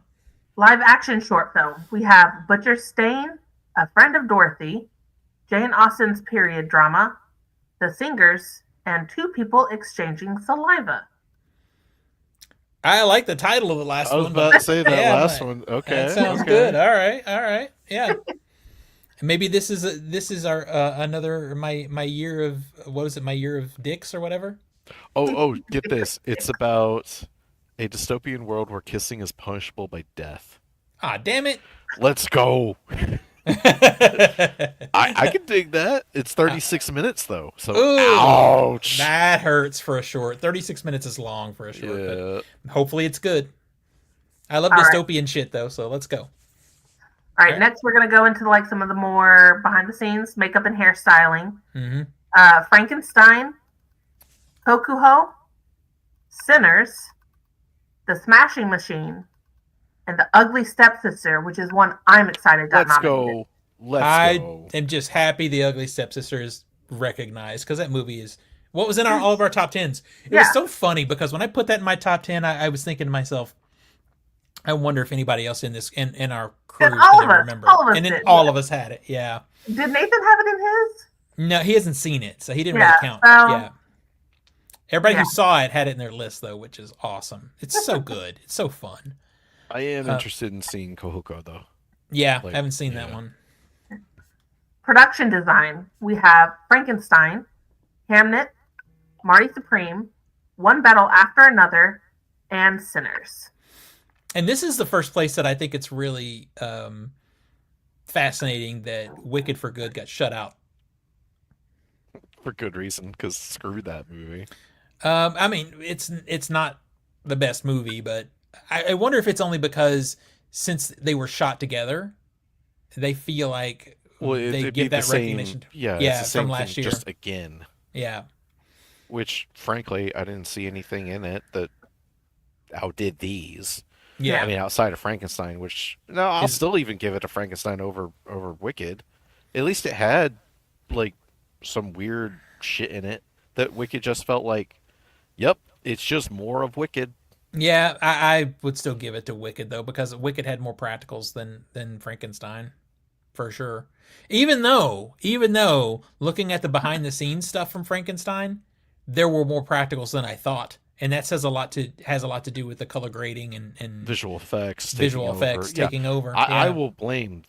Live action short film. We have Butcher Stain, A Friend of Dorothy, Jane Austen's period drama, The Singers, and Two People Exchanging Saliva. I like the title of the last one. I was about to say that last one. Okay, that sounds good. All right, yeah. Maybe this is our another my year of, what was it? My year of dicks or whatever. Oh, get this! It's about a dystopian world where kissing is punishable by death. Ah, damn it! Let's go. I can dig that. It's 36 minutes though. So Ooh, ouch. That hurts for a short. 36 minutes is long for a short. Yeah. But hopefully it's good. I love All dystopian shit though, so let's go. All right, next we're gonna go into like some of the more behind the scenes makeup and hairstyling. Mm-hmm. Frankenstein, Kokuho, Sinners, The Smashing Machine, and The Ugly Stepsister, which is one I'm excited to Let's nominated. go. Let's I go. am just happy The Ugly Stepsister is recognized, because that movie is what was in all of our top 10s. It was so funny because when I put that in my top 10, I was thinking to myself, I wonder if anybody else in our crew can remember. And then all of us had it. Yeah. Did Nathan have it in his? No, he hasn't seen it, so he didn't really count. Yeah. Everybody who saw it had it in their list though, which is awesome. It's so good. It's so fun. I am interested in seeing Kohoko though. Yeah, I haven't seen that one. Production design. We have Frankenstein, Hamnet, Marty Supreme, One Battle After Another, and Sinners. And this is the first place that I think it's really fascinating that Wicked for Good got shut out. For good reason, because screw that movie. I mean, it's not the best movie, but I wonder if it's only because since they were shot together, they feel like they give that recognition. Yeah, from last year. Just again. Yeah. Which, frankly, I didn't see anything in it that outdid these. Yeah. I mean, outside of Frankenstein, which I'll still even give it a Frankenstein over Wicked. At least it had like some weird shit in it that Wicked just felt like, yep, it's just more of Wicked. Yeah, I would still give it to Wicked though, because Wicked had more practicals than Frankenstein, for sure. Even though looking at the behind the scenes stuff from Frankenstein, there were more practicals than I thought. And that has a lot to do with the color grading and visual effects taking over. I will blame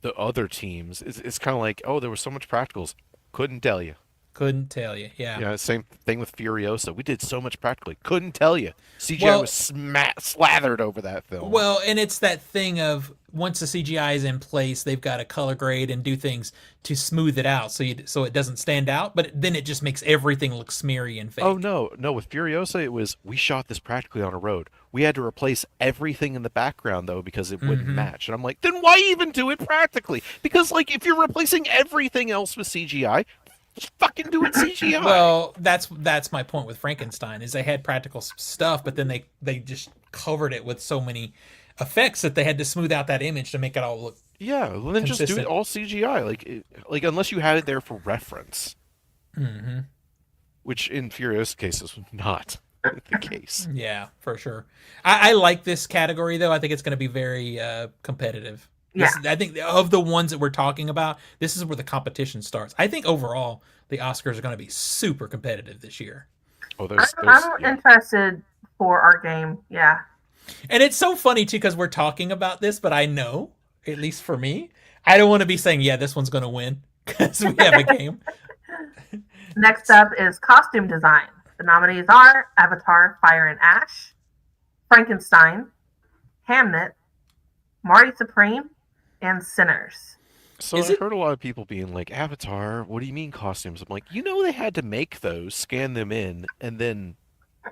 the other teams. It's kind of like, oh, there was so much practicals. Couldn't tell you. Yeah. Yeah, same thing with Furiosa. We did so much practically. Couldn't tell you. CGI was slathered over that film. Well, and it's that thing of once the CGI is in place, they've got to color grade and do things to smooth it out so it doesn't stand out. But then it just makes everything look smeary and fake. Oh no! With Furiosa, it was we shot this practically on a road. We had to replace everything in the background though because it wouldn't match. And I'm like, then why even do it practically? Because like if you're replacing everything else with CGI, just fucking do it CGI. Well, that's my point with Frankenstein is they had practical stuff, but then they just covered it with so many effects that they had to smooth out that image to make it all look. Yeah, well, then just do it all CGI. Like unless you had it there for reference. Mm-hmm. Which in Furiosa cases was not the case. Yeah, for sure. I like this category though. I think it's going to be very competitive. I think of the ones that we're talking about, this is where the competition starts. I think overall the Oscars are going to be super competitive this year. Oh, I'm interested for our game. Yeah. And it's so funny too because we're talking about this, but I know, at least for me, I don't want to be saying, yeah, this one's going to win because we have a game. Next up is costume design. The nominees are Avatar, Fire and Ash, Frankenstein, Hamnet, Marty Supreme, and Sinners. So I heard a lot of people being like, Avatar, what do you mean costumes? I'm like, they had to make those, scan them in, and then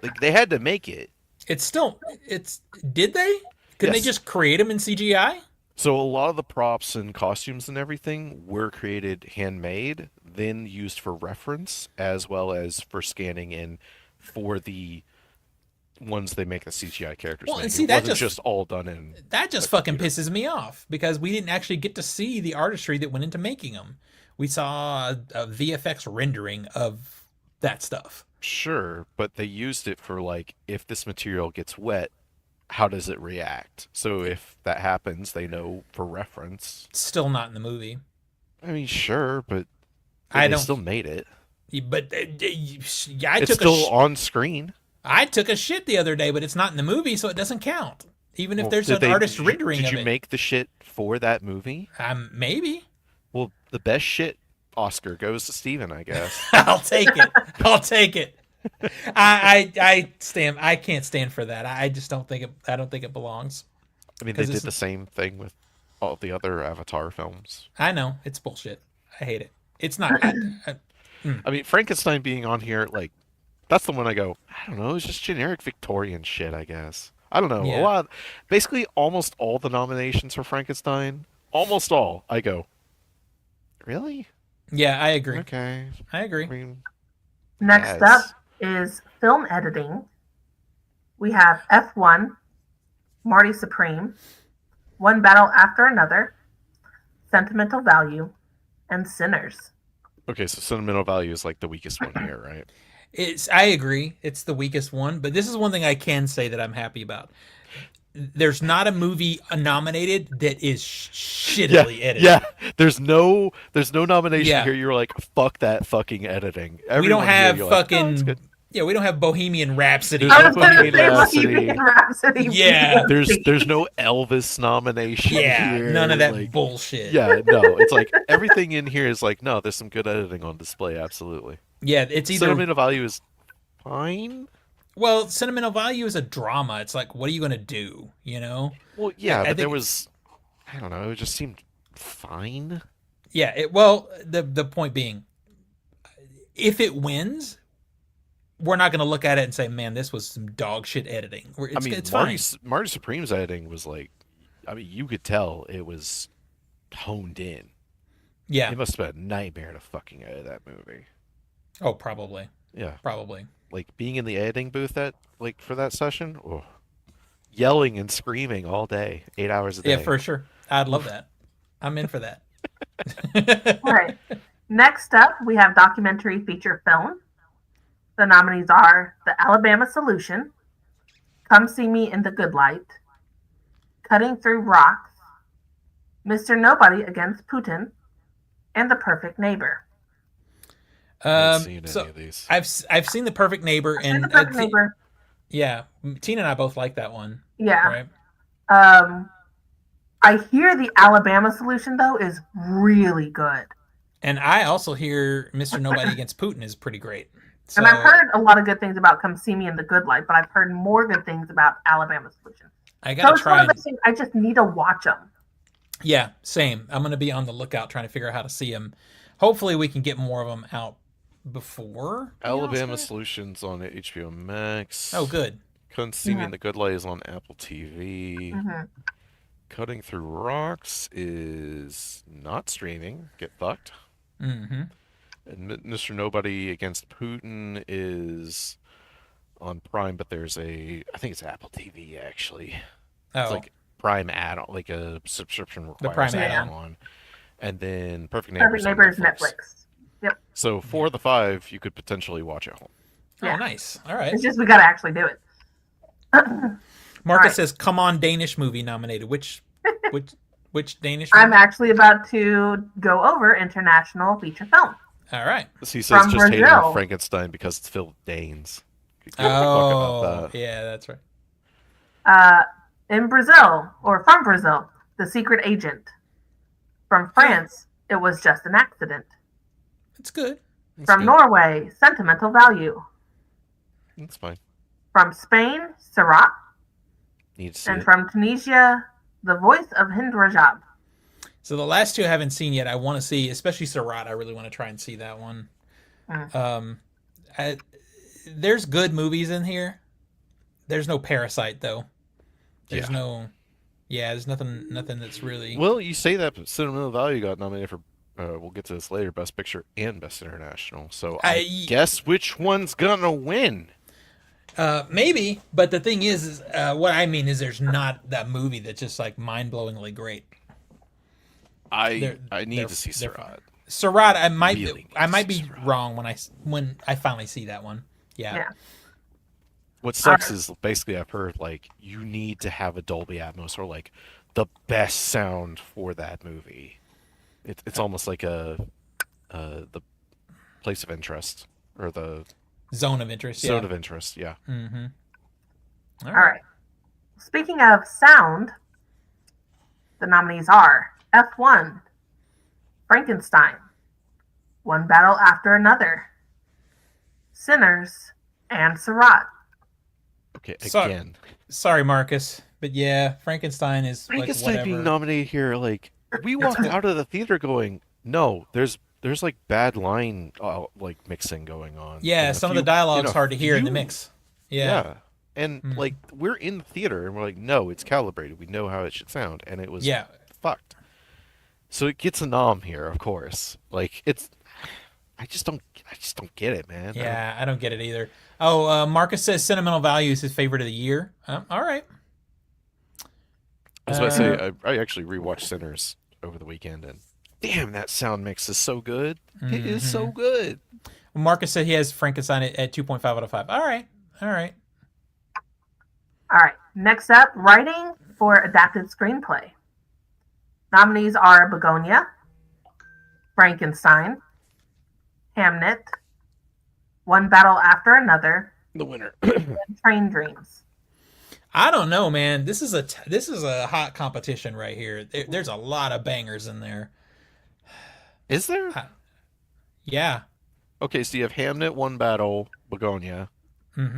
like they had to make it. Did they? Couldn't they just create them in CGI? So a lot of the props and costumes and everything were created handmade, then used for reference, as well as for scanning in for the ones they make the CGI characters make. And see, it wasn't just all done in. That just fucking pisses me off because we didn't actually get to see the artistry that went into making them. We saw a VFX rendering of that stuff. Sure, but they used it for like, if this material gets wet, how does it react? So if that happens, they know for reference. Still not in the movie. I mean, sure, but they still made it. But it's still on screen. I took a shit the other day, but it's not in the movie, so it doesn't count. Even if there's an artist rendering of it. Did you make the shit for that movie? Maybe. Well, the best shit Oscar goes to Steven, I guess. I'll take it. I can't stand for that. I just don't think it belongs. I mean, they did the same thing with all the other Avatar films. I know, it's bullshit. I hate it. It's not. I mean, Frankenstein being on here, like, that's the one I go, I don't know, it's just generic Victorian shit, I guess. I don't know. Yeah. Basically, almost all the nominations for Frankenstein, almost all, I go, really? Yeah, I agree. Okay. I agree. I mean, Next up is film editing. We have F1, Marty Supreme, One Battle After Another, Sentimental Value, and Sinners. Okay, so Sentimental Value is like the weakest one here, right? I agree. It's the weakest one, but this is one thing I can say that I'm happy about. There's not a movie nominated that is shittily edited. Yeah, there's no nomination here. You're like, fuck that fucking editing. We don't have fucking we don't have Bohemian Rhapsody. Bohemian Rhapsody. Yeah, there's no Elvis nomination. Yeah, here. None of that bullshit. Yeah, no, it's like everything in here is like, no, there's some good editing on display. Absolutely. Yeah, it's either Sentimental Value is fine. Well, Sentimental Value is a drama. It's like, what are you going to do, you know? Well, yeah, but there was, I don't know, it just seemed fine. Yeah, the point being, if it wins, we're not going to look at it and say, man, this was some dog shit editing. It's fine. Marty Supreme's editing was like, I mean, you could tell it was honed in. Yeah. It must have been a nightmare to fucking edit that movie. Oh, probably. Yeah. Probably. Like being in the editing booth for that session, yelling and screaming all day, 8 hours a day. Yeah, for sure. I'd love that. I'm in for that. All right. Next up, we have documentary feature film. The nominees are The Alabama Solution, Come See Me in the Good Light, Cutting Through Rocks, Mr. Nobody Against Putin, and The Perfect Neighbor. I haven't seen any of these. I've seen The Perfect Neighbor, and The Perfect Neighbor. Yeah, Tina and I both like that one. Yeah. Right? I hear The Alabama Solution though is really good, and I also hear Mr. Nobody Against Putin is pretty great. So, and I've heard a lot of good things about Come See Me in the Good Light, but I've heard more good things about Alabama Solution. I gotta try. One of those things, I just need to watch them. Yeah, same. I'm gonna be on the lookout trying to figure out how to see them. Hopefully, we can get more of them out before the Alabama Oscars. Solutions on HBO Oh, Max. good. Conceiving Mhm. the Good Light is on Apple TV. Mhm. Cutting Through Rocks is not streaming. Get fucked. Mm-hmm. And Mr. Nobody Against Putin is on Prime, but there's I think it's Apple TV actually. It's Oh, like Prime add like a subscription the requires Prime Yeah. add-on. add-on. And then Perfect Perfect Neighbors on Neighbors Netflix. Netflix. Yep. So four Yeah. of the five you could potentially watch at home. Oh, Yeah. nice. All right. It's just we gotta actually do it. All Marcus right. says, "Come on, Danish movie nominated." Which, which Danish I'm movie? actually about to go over international feature film All right. He says from just hating on Brazil. Frankenstein because it's filled with Danes. Give a fuck about Oh, that. yeah, that's right. Uh, in Brazil, or from Brazil, The Secret Agent. From France, it was just an accident. It's good. That's From good. Norway, Sentimental Value. That's fine. From Spain, Sarat. Need to see And it. from Tunisia, The Voice of Hind Rajab. So the last two I haven't seen yet. I want to see, especially Sarat. I really want to try and see that one. Mm. I, there's good movies in here. There's no Parasite though. There's Yeah. no. Yeah, there's nothing that's really. Well, you say that, but Sentimental Value got nominated for. We'll get to this later. Best Picture and Best International. So I guess which one's gonna win? Maybe, but the thing is what I mean is there's not that movie that's just like mind-blowingly great. I They're- need they're- to see they're Sarat. Sarat, Really I might needs be to see Sarat. wrong when I finally see that one. Yeah. Yeah. What sucks is basically I've heard like you need to have a Dolby Atmos or like the best sound for that movie. It's almost like the place of interest or the Zone of interest. Yeah. zone of interest. Yeah. Mm-hmm. All right. Speaking of sound, the nominees are F1, Frankenstein, One Battle After Another, Sinners, and Sarat. Okay. So- Again, Sorry, Marcus, but yeah, Frankenstein is like Frankenstein whatever. being nominated here, like we walked out of the theater going, no, there's like bad line like mixing going on. Yeah, And a some of the few- dialogue's a hard to hear in the few- mix. Yeah. Yeah. And Mhm. like we're in the theater and we're like, no, it's calibrated. We know how it should sound, and it was Yeah. fucked. So it gets a nom here, of course. Like it's, I just don't get it, man. Yeah, I don't get it either. Oh, Marcus says Sentimental Value is his favorite of the year. All right. I was about to say, I actually rewatched Sinners over the weekend, and damn, that sound mix is so good. It is so good. Marcus said he has Frankenstein at 2.5 out of 5. All right. All right. All right. Next up, writing for adapted screenplay. Nominees are Begonia, Frankenstein, Hamnet, One Battle After Another, The winner. and Train Dreams. I don't know, man. This is a hot competition right here. There's a lot of bangers in there. Is there? Yeah. Okay, so you have Hamnet, One Battle, Begonia.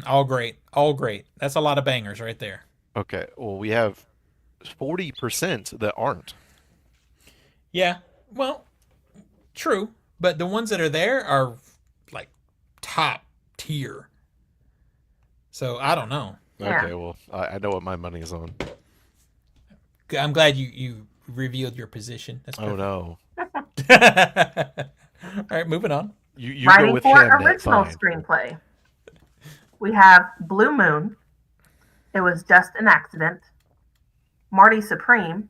All great. All great. That's a lot of bangers right there. Okay, well, we have 40% that aren't. Yeah. Well, true, but the ones that are there are like top tier. So I don't know. Yeah. Okay, well, I know what my money is on. I'm glad you revealed your position. That's Oh perfect. no. All right, moving on. You go Writing with for Hamnet, original fine. screenplay. We have Blue Moon, It Was Just an Accident, Marty Supreme,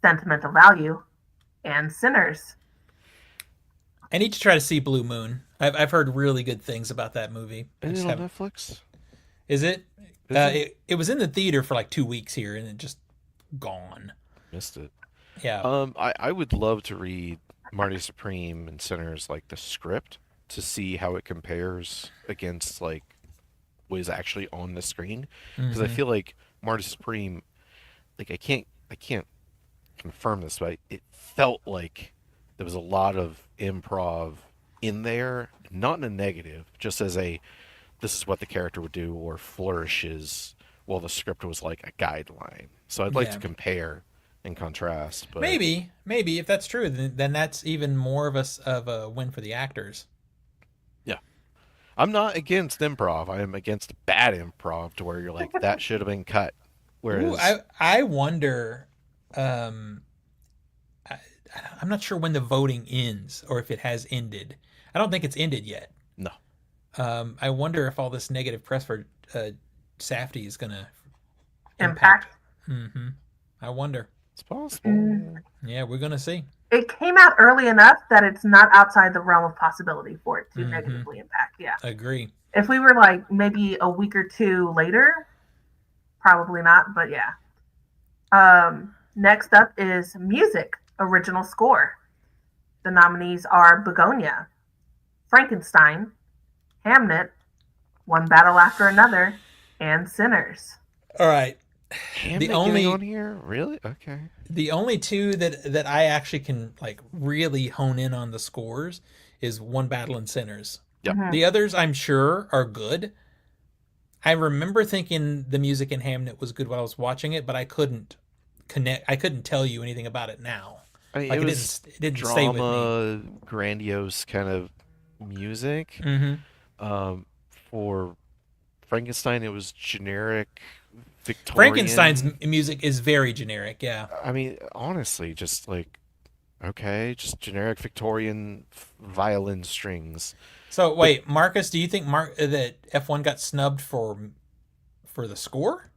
Sentimental Value, and Sinners. I need to try to see Blue Moon. I've heard really good things about that movie. I Is just it on haven't- Netflix? Is it? Is it? It was in the theater for like 2 weeks here, and it just gone. Missed it. Yeah. I would love to read Marty Supreme and Sinners like the script to see how it compares against like what is actually on the screen because I Mhm. feel like Marty Supreme, like I can't confirm this, but it felt like there was a lot of improv in there, not in a negative, just as a this is what the character would do or flourishes, while the script was like a guideline. So I'd like Yeah. to compare in contrast. But Maybe if that's true, then that's even more of a win for the actors. yeah, I'm not against improv. I am against bad improv to where you're like that should have been cut. Ooh, Whereas I wonder. Um, I, I'm not sure when the voting ends or if it has ended. I don't think it's ended yet. no, I wonder if all this negative press for Safdie is gonna impact. Impact. Mm-hmm. I wonder. it's possible. Yeah, we're gonna see. It came out early enough that it's not outside the realm of possibility for it to Mhm. negatively impact. Yeah. Agree. If we were like maybe a week or two later, probably not, but yeah. Next up is music, original score. The nominees are Begonia, Frankenstein, Hamnet, One Battle After Another, and Sinners. All right. Hamnet only- getting on here, really? Okay. The only two that I actually can like really hone in on the scores is One Battle and Sinners. Yep. Mhm. The others I'm sure are good. I remember thinking the music in Hamnet was good while I was watching it, but I couldn't connect. I couldn't tell you anything about it now. I mean, Like it was it didn't stay with me. drama, grandiose kind of music. Mm-hmm. For Frankenstein, it was generic Victorian. Frankenstein's music is very generic. Yeah. I mean, honestly, just like okay, just generic Victorian violin strings. So wait, Marcus, do you think that F1 got snubbed for the score?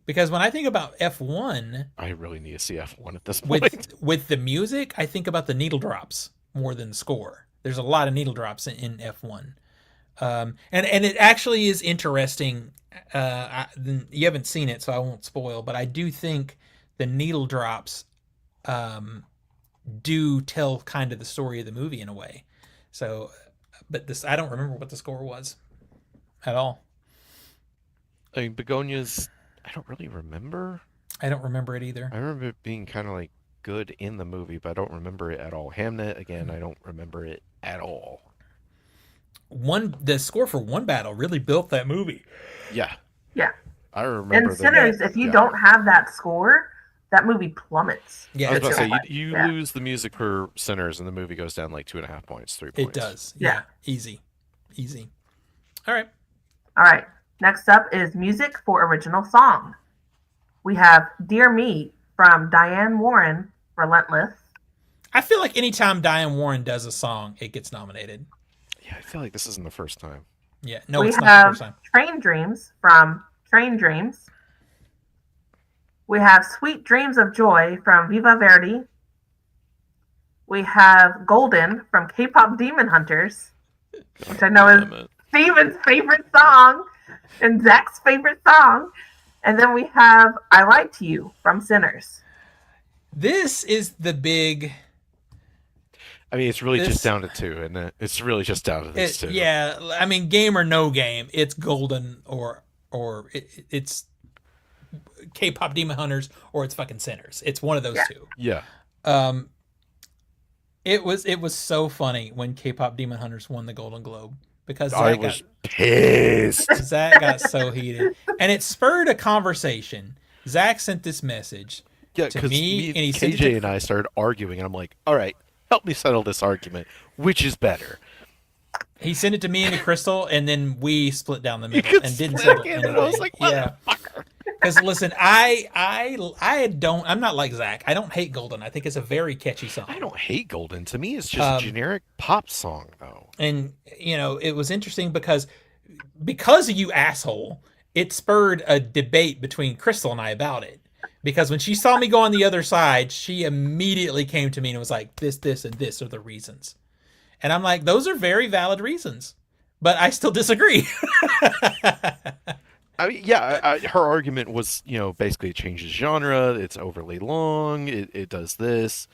Because when I think about F1 I really need to see F1 at this point. with the music, I think about the needle drops more than the score. There's a lot of needle drops in F1. And it actually is interesting. You haven't seen it, so I won't spoil. But I do think the needle drops do tell kind of the story of the movie in a way. So, but this I don't remember what the score was at all. I mean, Begonia's. I don't really remember. I don't remember it either. I remember it being kind of like good in the movie, but I don't remember it at all. Hamnet again, I don't remember it at all. The score for One Battle really built that movie. Yeah, Yeah. I remember. And Sinners, if you don't have that score, that movie plummets. Yeah, I was about to say it's- you Yeah. lose the music for Sinners, and the movie goes down like 2.5 points, 3 it points. does. Yeah. Yeah, easy. All right. All right. Next up is music for original song. We have Dear Me from Diane Warren, Relentless. I feel like anytime Diane Warren does a song, it gets nominated. Yeah, I feel like this isn't the first time. Yeah, no, We it's not the have first time. Train Dreams from Train Dreams. We have Sweet Dreams of Joy from Viva Verdi. We have Golden from K-pop Demon Hunters, which I know is Damn it. Steven's favorite song and Zach's favorite song. And then we have I Lied to You from Sinners. This is the big. I mean, it's really This- just down to two, isn't it? It's really just down to these two. Yeah, I mean, game or no game, it's Golden or it's K-pop Demon Hunters or it's fucking Sinners. It's one of those Yeah. two. Yeah. It was so funny when K-pop Demon Hunters won the Golden Globe because I was pissed. Zach got so heated, and it spurred a conversation. Zach sent this message Yeah, to because me, and he sent it KJ to- and I started arguing, and I'm like, all right, help me settle this argument. Which is better? He sent it to me and to Crystal, and then we split down the You middle could and didn't split settle again, and I anything. was like, Yeah, motherfucker. because listen, I don't. I'm not like Zach. I don't hate Golden. I think it's a very catchy song. I don't hate Golden. To me, it's just a generic pop song, though. And it was interesting because of you asshole, it spurred a debate between Crystal and I about it. Because when she saw me go on the other side, she immediately came to me and was like, this, and this are the reasons. And I'm like, those are very valid reasons. But I still disagree. I mean, yeah, her argument was, basically it changes genre, it's overly long, it does this.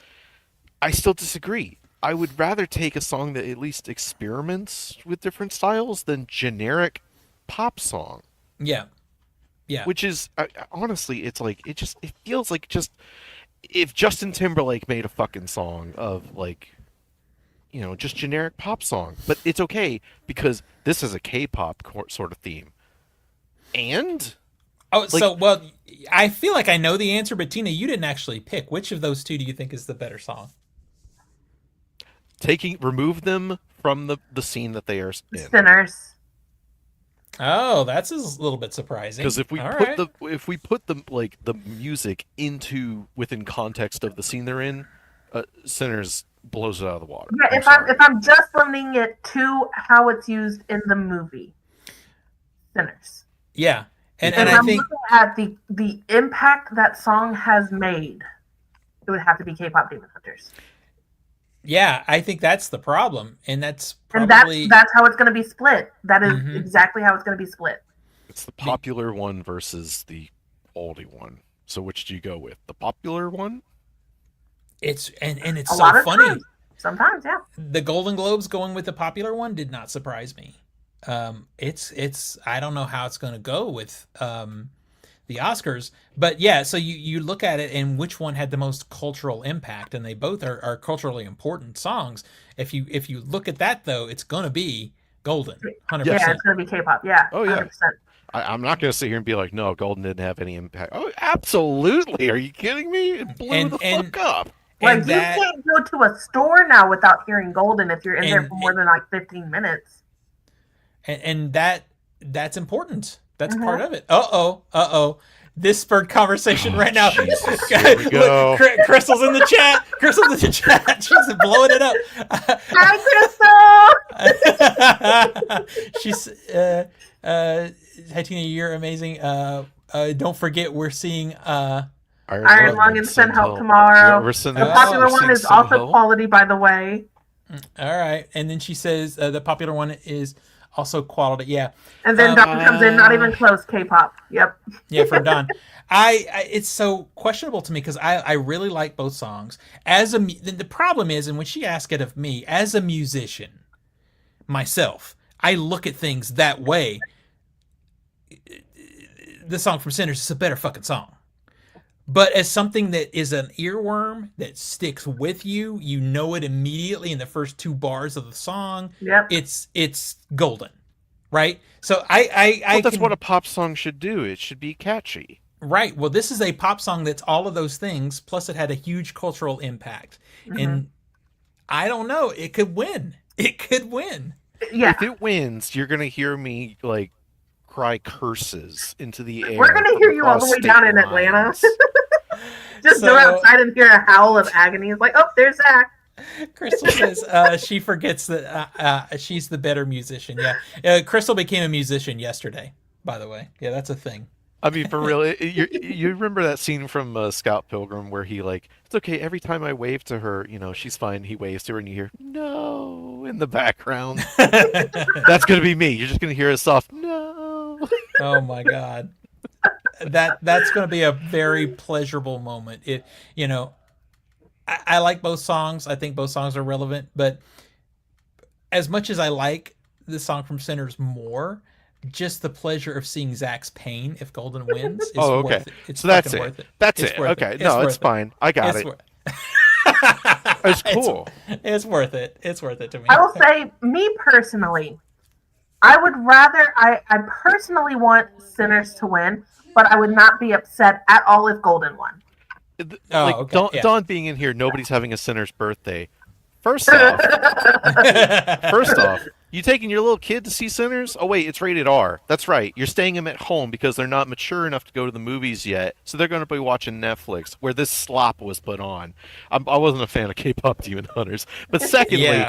I still disagree. I would rather take a song that at least experiments with different styles than generic pop song. Yeah. Yeah. Which is, honestly, it's like, it feels like just, if Justin Timberlake made a fucking song of, like, just generic pop song. But it's okay, because this is a K-pop sort of theme. And? Oh, so, well, I feel like I know the answer, but Tina, you didn't actually pick. Which of those two do you think is the better song? Remove them from the scene that they are in. Sinners. Oh, that's a little bit surprising. Because if we All put right. the music into within context of the scene they're in, Sinners blows it out of the water. Yeah, if I'm just limiting it to how it's used in the movie, Sinners. Yeah, and If I I'm think looking at the impact that song has made, it would have to be K-pop Demon Hunters. yeah, I think that's the problem, and that's And probably that's how it's going to be split. That is Mhm. exactly how it's going to be split. It's the popular one versus the oldie one. So which do you go with? The popular one? it's and it's A so lot of funny. times. Sometimes, yeah. The Golden Globes going with the popular one did not surprise me. It's I don't know how it's going to go with the Oscars, but yeah. So you look at it and which one had the most cultural impact, and they both are culturally important songs. If you look at that though, it's going to be Golden, 100%. Yeah, it's going to be K-pop. Yeah, Oh, yeah. 100%. I'm not going to sit here and be like, no, Golden didn't have any impact. Oh, absolutely. Are you kidding me? It blew the fuck up. Like, And you that can't go to a store now without hearing Golden if you're in there And- for more than like 15 minutes. and that's important. That's part of it. Uh-oh. This spurred conversation right now. Jesus, here we go. Look, Crystal's in the chat. Crystal's in the chat. She's blowing it up. Hi, Crystal! She's hey Tina, you're amazing. Don't forget we're seeing Iron Lung and Send Help tomorrow. Yeah, we're sending The popular we're one seeing is Send also Help. quality, by the way. all right, and then she says the popular one is also quality. Yeah. And then Dawn comes in, not even close, K-pop. Yep. Yeah, from Don. I it's so questionable to me because I really like both songs. The problem is, and when she asked it of me as a musician myself, I look at things that way. The song from Sinners is a better fucking song. But as something that is an earworm that sticks with you, you know it immediately in the first two bars of the song. Yep. It's golden, right? So I That's what a pop song should do. It should be catchy. Right. Well, this is a pop song that's all of those things, plus it had a huge cultural impact. Mm-hmm. And I don't know, it could win. It could win. Yeah. If it wins, you're gonna hear me like cry curses into the air. We're gonna hear you all the way down in Atlanta. Just go outside and hear a howl of agony. It's like, oh, there's Zach. Crystal says she forgets that she's the better musician. Yeah. Crystal became a musician yesterday, by the way. Yeah, that's a thing. I mean, for real, you remember that scene from Scott Pilgrim where he like, it's okay, every time I wave to her, she's fine. He waves to her and you hear, no, in the background. That's going to be me. You're just going to hear a soft, no. Oh my God. That's going to be a very pleasurable moment. I like both songs. I think both songs are relevant, but as much as I like the song from Sinners more, just the pleasure of seeing Zach's pain if Golden wins is worth it. It's so that's fucking it. worth it. That's It's it. worth Okay. it. No, worth it's fine. I got it. It's cool. It's worth it. It's worth it to me. I will say, me personally, I would rather, I personally want Sinners to win, but I would not be upset at all if Golden won. Like, okay. Dawn being in here, nobody's having a Sinner's birthday. First off, you taking your little kid to see Sinners? Oh wait, it's rated R. That's right. You're staying them at home because they're not mature enough to go to the movies yet, so they're going to be watching Netflix, where this slop was put on. I wasn't a fan of K-pop Demon Hunters, but secondly,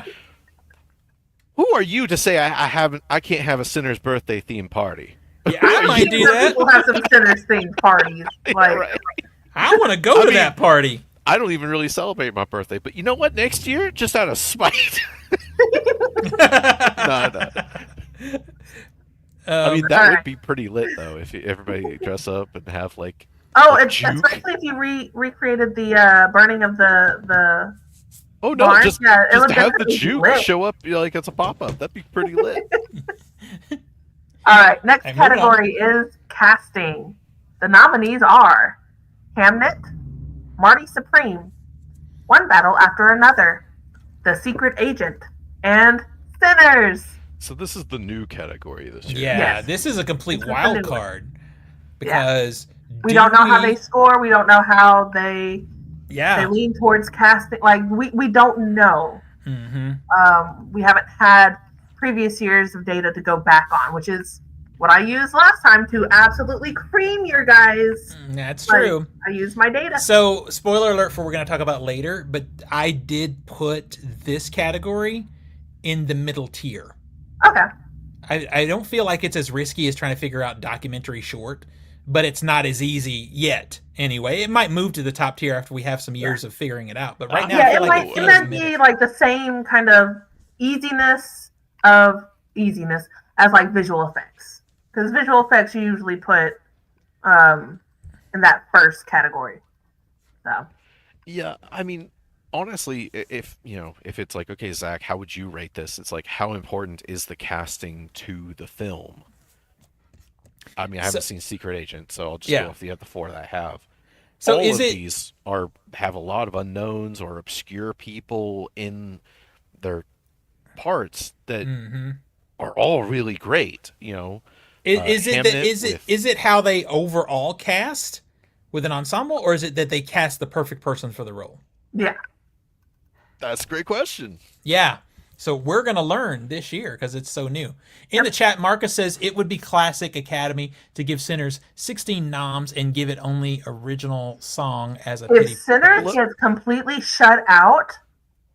who are you to say I can't have a Sinner's birthday themed party? Yeah, I might do that. People have some Sinners themed parties. Like, Right. I want to go to that party. I don't even really celebrate my birthday, but you know what? Next year, just out of spite. No. I mean, that would be pretty lit, though, if everybody dress up and have like. especially if you recreated the burning of the. Oh no! barn. Just Yeah, it would have the definitely be juke lit. show up like it's a pop up. That'd be pretty lit. All right, next Hey, moving on. category is casting. The nominees are Hamnet, Marty Supreme, One Battle After Another, The Secret Agent, and Sinners. So this is the new category this year. Yeah, Yes. this is a complete This is the wild new card because We don't know how they score. We don't know how they Yeah. lean towards casting. Like we don't know. We haven't had previous years of data to go back on, which is what I used last time to absolutely cream your guys. That's true. I used my data. So, spoiler alert for what we're going to talk about later, but I did put this category in the middle tier. Okay. I don't feel like it's as risky as trying to figure out documentary short, but it's not as easy yet. Anyway, it might move to the top tier after we have some years of figuring it out. But right now, I feel like it might be like the same kind of easiness as like visual effects, because visual effects you usually put in that first category. So yeah, I mean, honestly, if it's like, okay, Zach, how would you rate this? It's like, how important is the casting to the film? I mean, I haven't seen Secret Agent, so I'll just go off the other four that I have. So all of these have a lot of unknowns or obscure people in their parts that are all really great. Is it how they overall cast with an ensemble, or is it that they cast the perfect person for the role? Yeah, that's a great question. Yeah. So we're going to learn this year because it's so new. In the chat, Marcus says it would be classic Academy to give Sinners 16 noms and give it only original song as a pity. If Sinners gets completely shut out,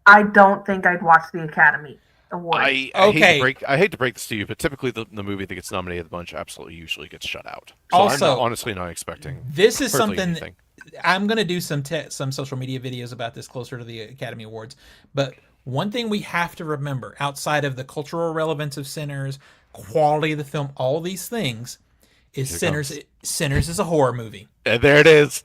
I don't think I'd watch the Academy Award. I hate to break this to you, but typically the movie that gets nominated a bunch absolutely usually gets shut out. So also, I'm honestly not expecting this is something I'm going to do some social media videos about this closer to the Academy Awards, but one thing we have to remember outside of the cultural relevance of Sinners, quality of the film, all these things, is Sinners is a horror movie. And there it is.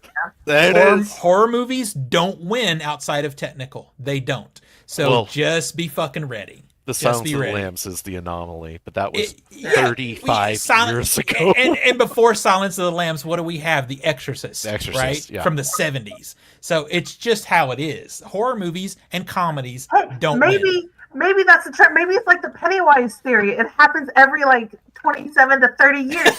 Horror movies don't win outside of technical. They don't. So just be fucking ready. The Silence of the Lambs is the anomaly, but that was 35 years ago. And before Silence of the Lambs, what do we have? The Exorcist, right? Yeah. From the 70s. So it's just how it is. Horror movies and comedies don't win. Maybe that's the trend. Maybe it's like the Pennywise theory. It happens every 27 to 30 years.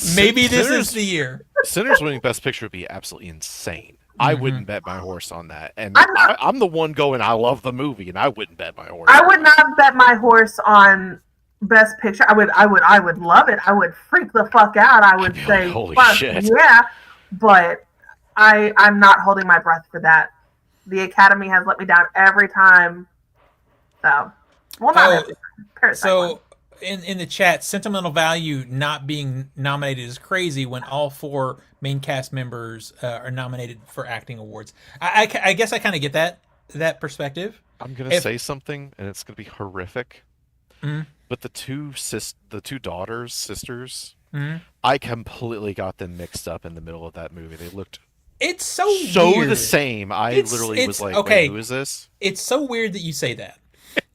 So maybe this is the year. Sinners winning Best Picture would be absolutely insane. I wouldn't bet my horse on that. And I'm the one going, I love the movie, and I wouldn't bet my horse. I would not bet my horse on Best Picture. I would love it. I would freak the fuck out. I would say, holy shit. Yeah. But I'm not holding my breath for that. The Academy has let me down every time. So, well, not every time. So, in the chat, sentimental value not being nominated is crazy when all four main cast members are nominated for acting awards. I guess I kind of get that perspective. I'm gonna say something, and it's gonna be horrific. But the two sisters, I completely got them mixed up in the middle of that movie. They looked. It's so weird. The same. I literally was like, okay, who is this? It's so weird that you say that.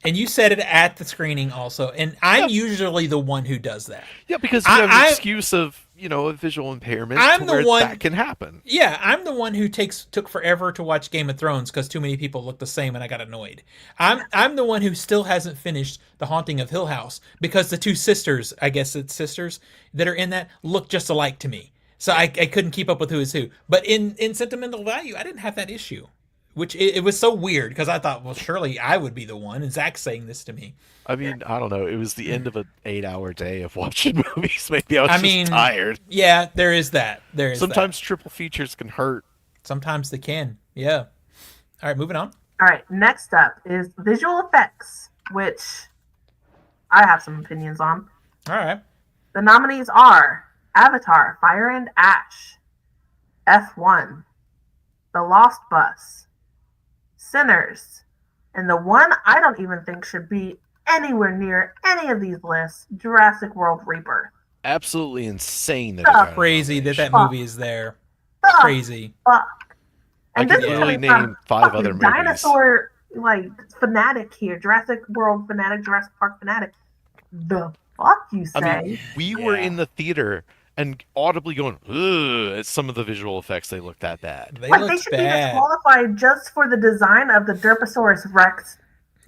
And you said it at the screening also. And I'm usually the one who does that. Yeah, because you have an excuse of, a visual impairment that can happen. Yeah, I'm the one who took forever to watch Game of Thrones because too many people look the same and I got annoyed. I'm the one who still hasn't finished The Haunting of Hill House because the two sisters, I guess it's sisters, that are in that look just alike to me. So I couldn't keep up with who is who. But in sentimental value, I didn't have that issue. Which it was so weird because I thought, well, surely I would be the one. And Zach's saying this to me. I mean, I don't know. It was the end of an 8-hour day of watching movies. Maybe I was just tired. Yeah, there is that. Sometimes triple features can hurt. Sometimes they can. Yeah. All right, moving on. All right, next up is visual effects, which I have some opinions on. All right. The nominees are Avatar, Fire and Ash, F1, The Lost Bus, Sinners, and the one I don't even think should be anywhere near any of these lists, Jurassic World Rebirth. Absolutely insane that crazy that movie is there. Crazy. Fuck. And I can literally name 5 other movies. Dinosaur fanatic here, Jurassic World fanatic, Jurassic Park fanatic. The fuck you say? I mean, we were in the theater and audibly going, ugh, at some of the visual effects. They look that bad. They should be disqualified just for the design of the Derposaurus Rex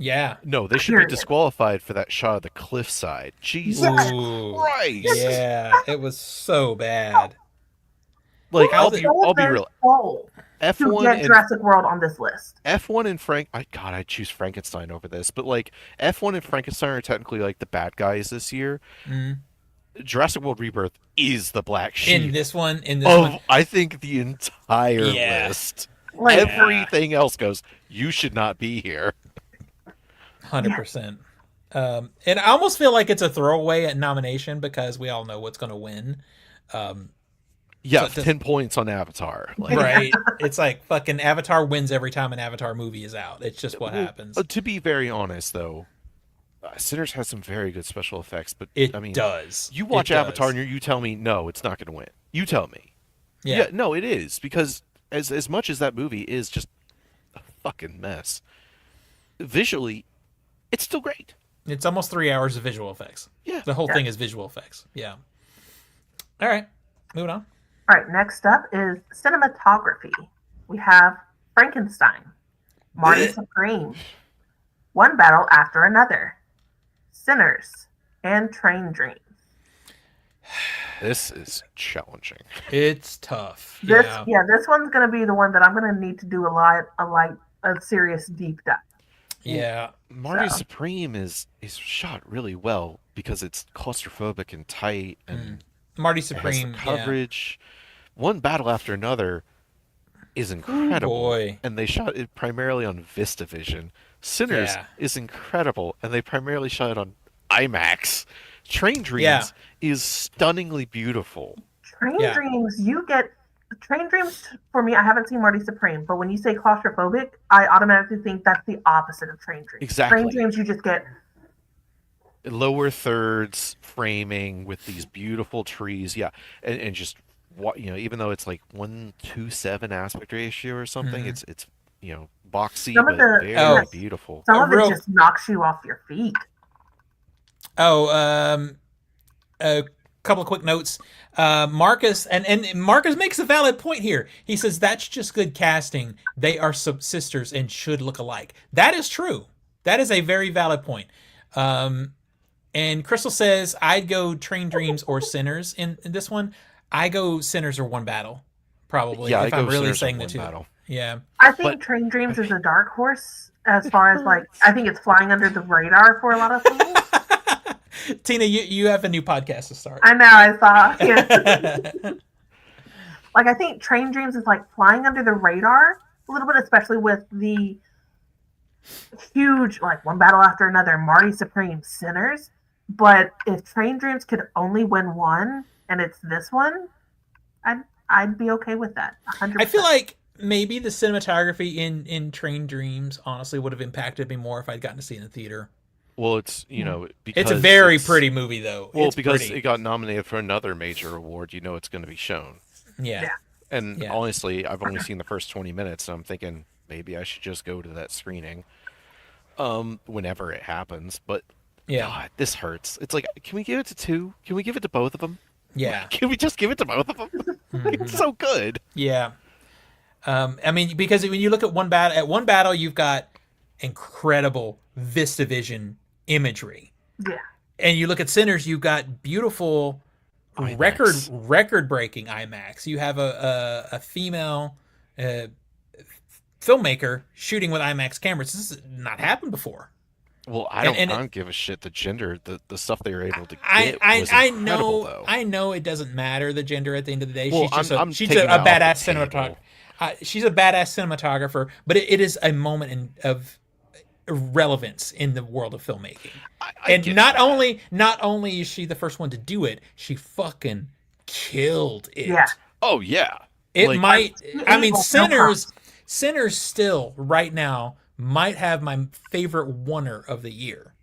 Yeah. No, they should be disqualified for that shot of the cliffside. Jesus Ooh. Christ! Yeah, it was so bad. Like, How's I'll be real. To F1 get and Jurassic World on this list. F1 and I'd choose Frankenstein over this, but like F1 and Frankenstein are technically like the bad guys this year. Mm. Jurassic World Rebirth is the black sheep In this one, I think the entire Yeah. list. Like, Everything else goes, you should not be here. 100%. And I almost feel like it's a throwaway nomination because we all know what's going to win. Yeah, So 10 points on Avatar. Like, Right? It's like fucking Avatar wins every time an Avatar movie is out. It's just what happens. To be very honest, though, Sinners has some very good special effects, but It I mean, does. you watch It Avatar does. and you tell me, no, it's not going to win. You tell me. Yeah. No, it is, because as much as that movie is just a fucking mess, visually, it's still great. It's almost 3 hours of visual effects. Yeah. The whole thing is visual effects. Yeah. All right. Moving on. All right, next up is cinematography. We have Frankenstein, Marty Supreme, One Battle After Another, Sinners, and Train Dreams. This is challenging. It's tough. This Yeah. one's gonna be the one that I'm gonna need to do a serious deep dive. Yeah. Marty So. Supreme is shot really well because it's claustrophobic and tight and Marty it has the Supreme. coverage. One Battle After Another is incredible, boy. and they shot it primarily on VistaVision. Sinners Yeah. is incredible, and they primarily shot it on IMAX. Train Dreams Yeah. is stunningly beautiful. Train Yeah. Dreams, Train Dreams, for me, I haven't seen Marty Supreme, but when you say claustrophobic, I automatically think that's the opposite of Train Dreams. Exactly. Train Dreams, you just get Lower thirds framing with these beautiful trees, yeah, and just what even though it's like 1:7 aspect ratio or something, Mhm. it's boxy Some of but the- very beautiful. some of real- it just knocks you off your feet. Oh, a couple of quick notes. Marcus and Marcus makes a valid point here. He says that's just good casting. They are sisters and should look alike. That is true. That is a very valid point. And Crystal says I'd go Train Dreams or Sinners in this one. I go Sinners or One Battle, probably. Yeah, if I I'm go really Sinners saying or the One two. Battle. Yeah. I think But- Train Dreams is a dark horse as far as I think it's flying under the radar for a lot of people. Tina, you have a new podcast to start. I know, I saw. Yeah. I think Train Dreams is flying under the radar a little bit, especially with the huge One Battle After Another, Marty Supreme, Sinners. But if Train Dreams could only win one, and it's this one, I'd be okay with that. 100%. I feel like maybe the cinematography in Train Dreams honestly would have impacted me more if I'd gotten to see it in the theater. Well, it's because It's a very pretty movie, though. Well, It's because pretty. it got nominated for another major award, it's going to be shown. Yeah. Yeah. And Yeah. honestly, I've only seen the first 20 minutes, so I'm thinking maybe I should just go to that screening whenever it happens. But Yeah. God, this hurts. It's like, can we give it to two? Can we give it to both of them? Yeah. Can we just give it to both of them? It's so good. Yeah. I mean, because when you look at One Battle, you've got incredible VistaVision imagery. Yeah. And you look at Sinners, you've got beautiful IMAX. record-breaking IMAX. You have a female filmmaker shooting with IMAX cameras. This has not happened before. Well, I don't give a shit the gender. The stuff they were able to get was incredible, though. I know it doesn't matter the gender at the end of the day. Well, she's taking a that off the badass table. cinematographer. She's a badass cinematographer, but it is a moment of relevance in the world of filmmaking. I And get not that. only is she the first one to do it, she fucking killed it. Yeah. Oh yeah. It Like, might. I mean, No Sinners still right now might have my favorite oneer of the year.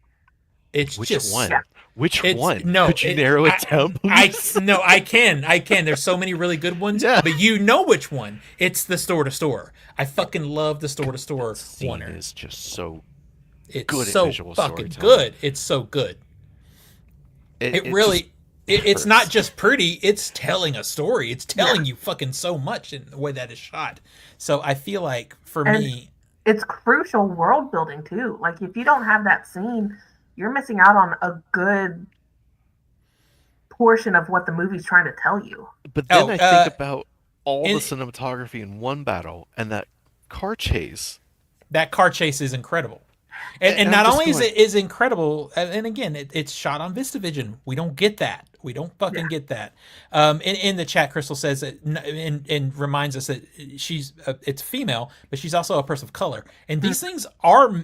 It's Which just one? Yeah. Which It's, one? No, Could you narrow it down, please? I can. There's so many really good ones, Yeah. but you know which one. It's the store to store. I fucking love the store to store Scene oneer. is just so It's good at so visual fucking storytelling. good. It's so good. It just- really. It's hurts. not just pretty. It's telling a story. It's telling you fucking so much in the way that it's shot. So I feel like for And me, it's crucial world building too. Like if you don't have that scene, you're missing out on a good portion of what the movie's trying to tell you. But then Oh, I think about all in- the cinematography in one battle and that car chase. that car chase is incredible. And And not I'm just only is going- it is incredible, and again, it's shot on VistaVision. We don't get that. We don't fucking get that. In the chat, Crystal says that, and reminds us that she's it's female, but she's also a person of color. And these things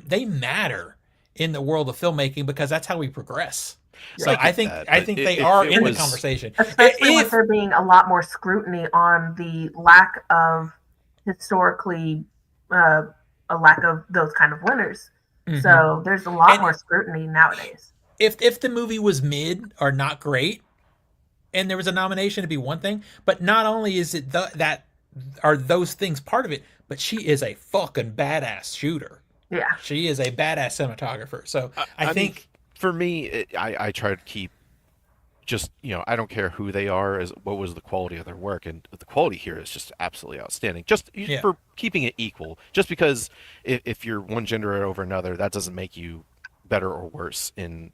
they matter in the world of filmmaking because that's how we progress. So I get that, I but think if they are it in the was- conversation. Especially with If- there being a lot more scrutiny on the lack of historically a lack of those kind of winners. So there's a lot And- more scrutiny nowadays. if the movie was mid or not great, and there was a nomination, to be one thing. But not only is it that are those things part of it, but she is a fucking badass shooter. Yeah. She is a badass cinematographer. So I think mean, for me, I try to keep just, I don't care who they are, as what was the quality of their work, and the quality here is just absolutely outstanding. Just for keeping it equal, just because if you're one gender over another, that doesn't make you better or worse in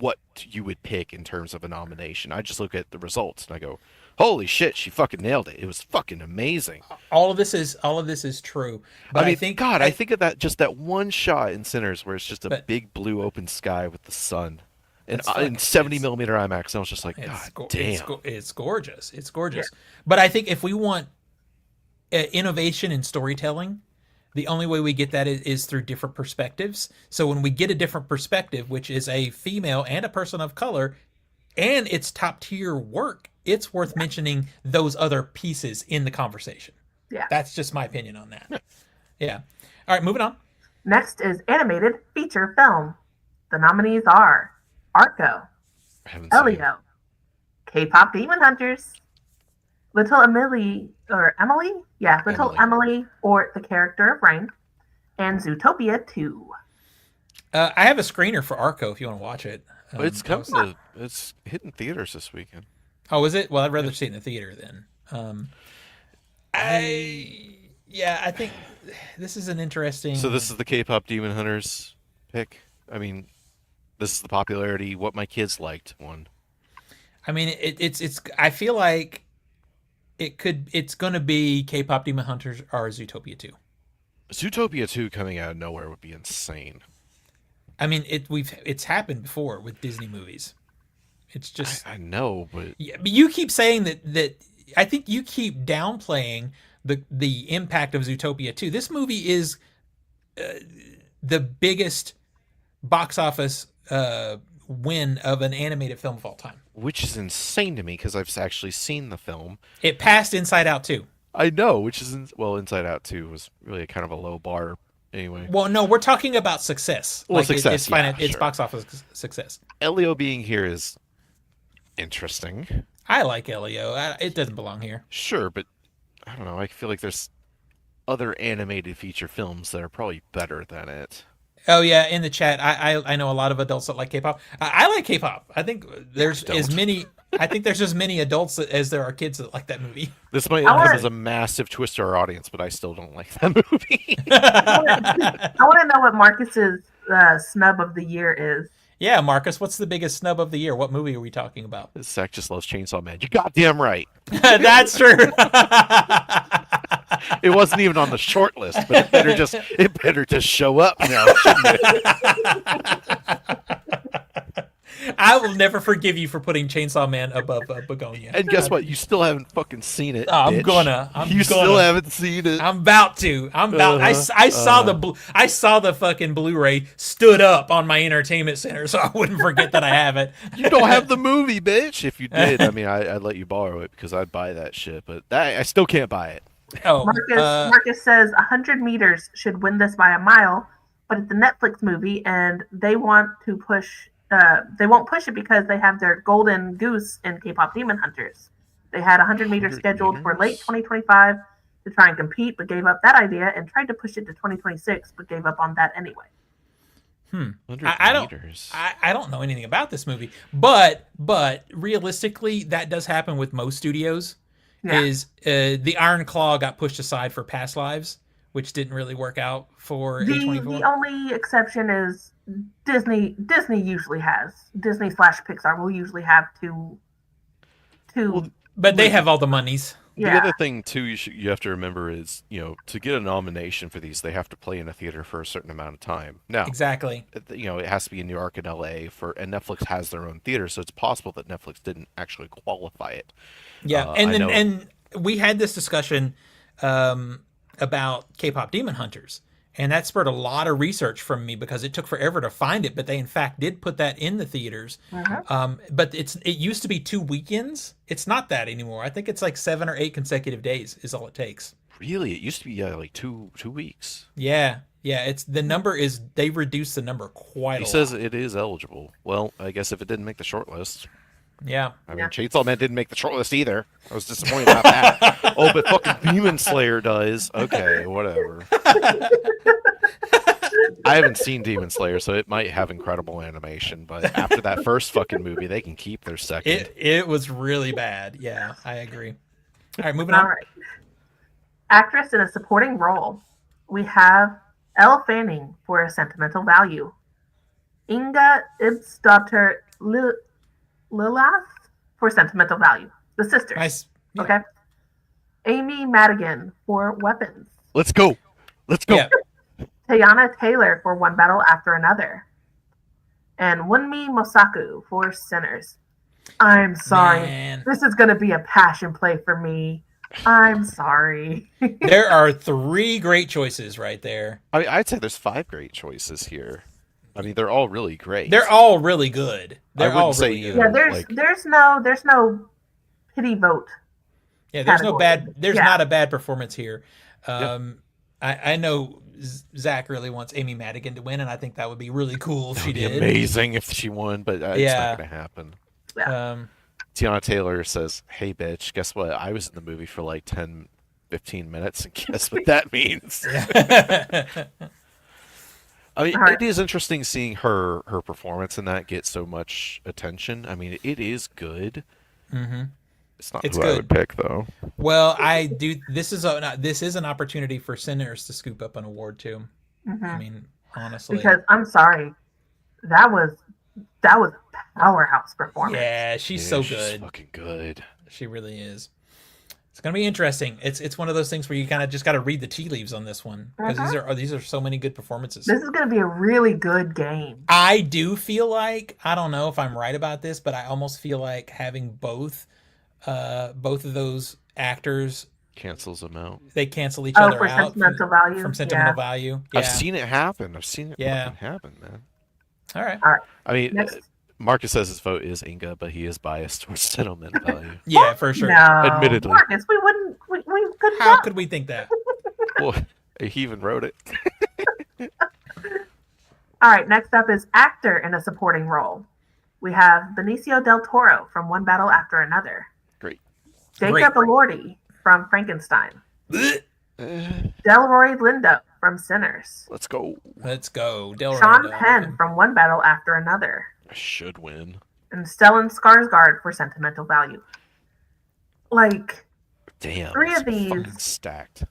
what you would pick in terms of a nomination. I just look at the results and I go, holy shit, she fucking nailed it. It was fucking amazing. all of this is true. But I mean, think I think of that, just that one shot in Sinners where it's just a But- big blue open sky with the sun. And It's fucking- in 70 millimeter IMAX, and I was just like, God damn. It's gorgeous. It's gorgeous. But I think if we want innovation in storytelling, the only way we get that is through different perspectives. So when we get a different perspective, which is a female and a person of color, and it's top tier work, it's worth mentioning those other pieces in the conversation. Yeah. That's just my opinion on that. Yeah. All right, moving on. Next is animated feature film. The nominees are Arco, I haven't seen it. Elio, K-pop Demon Hunters, Little Emily, or Emily? Yeah, Little Emily, or The Character of Rain, and Zootopia 2. I have a screener for Arco if you want to watch it. It's coming to, it's hitting theaters this weekend. Oh, is it? Well, I'd rather see it in the theater then. I think this is an interesting. So this is the K-pop Demon Hunters pick. I mean, this is the popularity, what my kids liked one. I mean, it's. I feel like it's going to be K-pop Demon Hunters or Zootopia 2. Zootopia 2 coming out of nowhere would be insane. I mean, it's happened before with Disney movies. It's just I know, but yeah, but you keep saying that I think you keep downplaying the impact of Zootopia 2. This movie is the biggest box office win of an animated film of all time. which is insane to me because I've actually seen the film. It passed Inside Out 2. I know, which is Inside Out 2 was really kind of a low bar anyway. Well, no, we're talking about success. Well, success, it's fine. yeah, It's sure. box office success. Elio being here is interesting. I like Elio. It doesn't belong here. Sure, but I don't know. I feel like there's other animated feature films that are probably better than it. Oh yeah, in the chat, I know a lot of adults that like K-pop. I like K-pop. I think there's Don't. as many. I think there's as many adults as there are kids that like that movie. This might I end up wanna- as a massive twist to our audience, but I still don't like that movie. I want to know what Marcus's snub of the year is. Yeah, Marcus, what's the biggest snub of the year? What movie are we talking about? Zach just loves Chainsaw Man. You're goddamn right. That's true. It wasn't even on the short list, but it better just show up now, shouldn't it? I will never forgive you for putting Chainsaw Man above Begonia. And guess what? You still haven't fucking seen it. I'm bitch. gonna. You still haven't seen it. I'm about to. I saw I saw the fucking Blu-ray stood up on my entertainment center, so I wouldn't forget that I have it. You don't have the movie, bitch. If you did, I mean, I'd let you borrow it because I'd buy that shit, but I still can't buy it. Oh, Marcus says 100 meters should win this by a mile, but it's a Netflix movie and they want to push. They won't push it because they have their golden goose in K-pop Demon Hunters. They had 100 meters 100 scheduled for late meters? 2025 to try and compete, but gave up that idea and tried to push it to 2026, but gave up on that anyway. 100 I don't. meters. I don't know anything about this movie, but realistically, that does happen with most studios. Yeah. Is the Iron Claw got pushed aside for Past Lives, which didn't really work out for The A24. only exception is Disney. Disney usually has Disney/Pixar will usually have two. Well, But they have all the monies. The Yeah. other thing too you have to remember is, to get a nomination for these, they have to play in a theater for a certain amount of time. Now, Exactly. it has to be in New York and LA and Netflix has their own theater, so it's possible that Netflix didn't actually qualify it. Yeah, I know. and we had this discussion about K-pop Demon Hunters, and that spurred a lot of research from me because it took forever to find it, but they in fact did put that in the theaters. But it used to be 2 weekends. It's not that anymore. I think it's like 7 or 8 consecutive days is all it takes. Really, it used to be like two weeks. Yeah, it's the number is they reduced the number quite a He lot. says it is eligible. Well, I guess if it didn't make the short list. Yeah. I mean, Chainsaw Man didn't make the short list either. I was disappointed about that. Oh, but fucking Demon Slayer does. Okay, whatever. I haven't seen Demon Slayer, so it might have incredible animation, but after that first fucking movie, they can keep their second. It was really bad. Yeah, I agree. All right, moving All on. right. Actress in a supporting role. We have Elle Fanning for Sentimental Value. Inga Ibsdottir Lillas for Sentimental Value. The sisters. Nice. Yeah. Okay. Amy Madigan for Weapons. Let's go. Let's go. Yeah. Teyana Taylor for One Battle After Another. And Wunmi Mosaku for Sinners. I'm sorry. Man. This is going to be a passion play for me. I'm sorry. There are 3 great choices right there. I mean, I'd say there's 5 great choices here. I mean, they're all really great. They're all really good. They're wouldn't all say really you good. know, Yeah, there's no pity vote. Yeah, there's no category. bad. There's Yeah. not a bad performance here. I know Zach really wants Amy Madigan to win, and I think that would be really cool if That she would be did. amazing if she won, but it's Yeah. not going to happen. Tiana Taylor says, "Hey, bitch, guess what? I was in the movie for like 10, 15 minutes, and guess what that means?" I mean, Alright. it is interesting seeing her performance in that get so much attention. I mean, it is good. Mm-hmm. It's not It's who I good. would pick, though. Well, I do. This is an opportunity for Sinners to scoop up an award too. I mean, honestly, Because I'm sorry, that was a powerhouse performance. yeah, she's Yeah, so she's good. fucking good. She really is. It's gonna be interesting. It's one of those things where you kind of just got to read the tea leaves on this one because these are so many good performances. This is going to be a really good game. I do feel like, I don't know if I'm right about this, but I almost feel like having both of those actors, Cancels them out. they cancel each other for out sentimental value. from sentimental value. Yeah. I've seen it happen. I've seen it Yeah. fucking happen, man. All right. I mean, Next. Marcus says his vote is Inga, but he is biased towards sentimental value. Yeah, for sure. No, Admittedly. Marcus, we couldn't. How vote. could we think that? Well, he even wrote it. All right, next up is actor in a supporting role. We have Benicio del Toro from One Battle After Another. Great. Jacob Elordi from Frankenstein. Delroy Lindo from Sinners. Let's go. Let's go. Del Sean Rondo. Penn from One Battle After Another. I should win. And Stellan Skarsgård for Sentimental Value. Like, Damn. 3 of it's these. fucking stacked.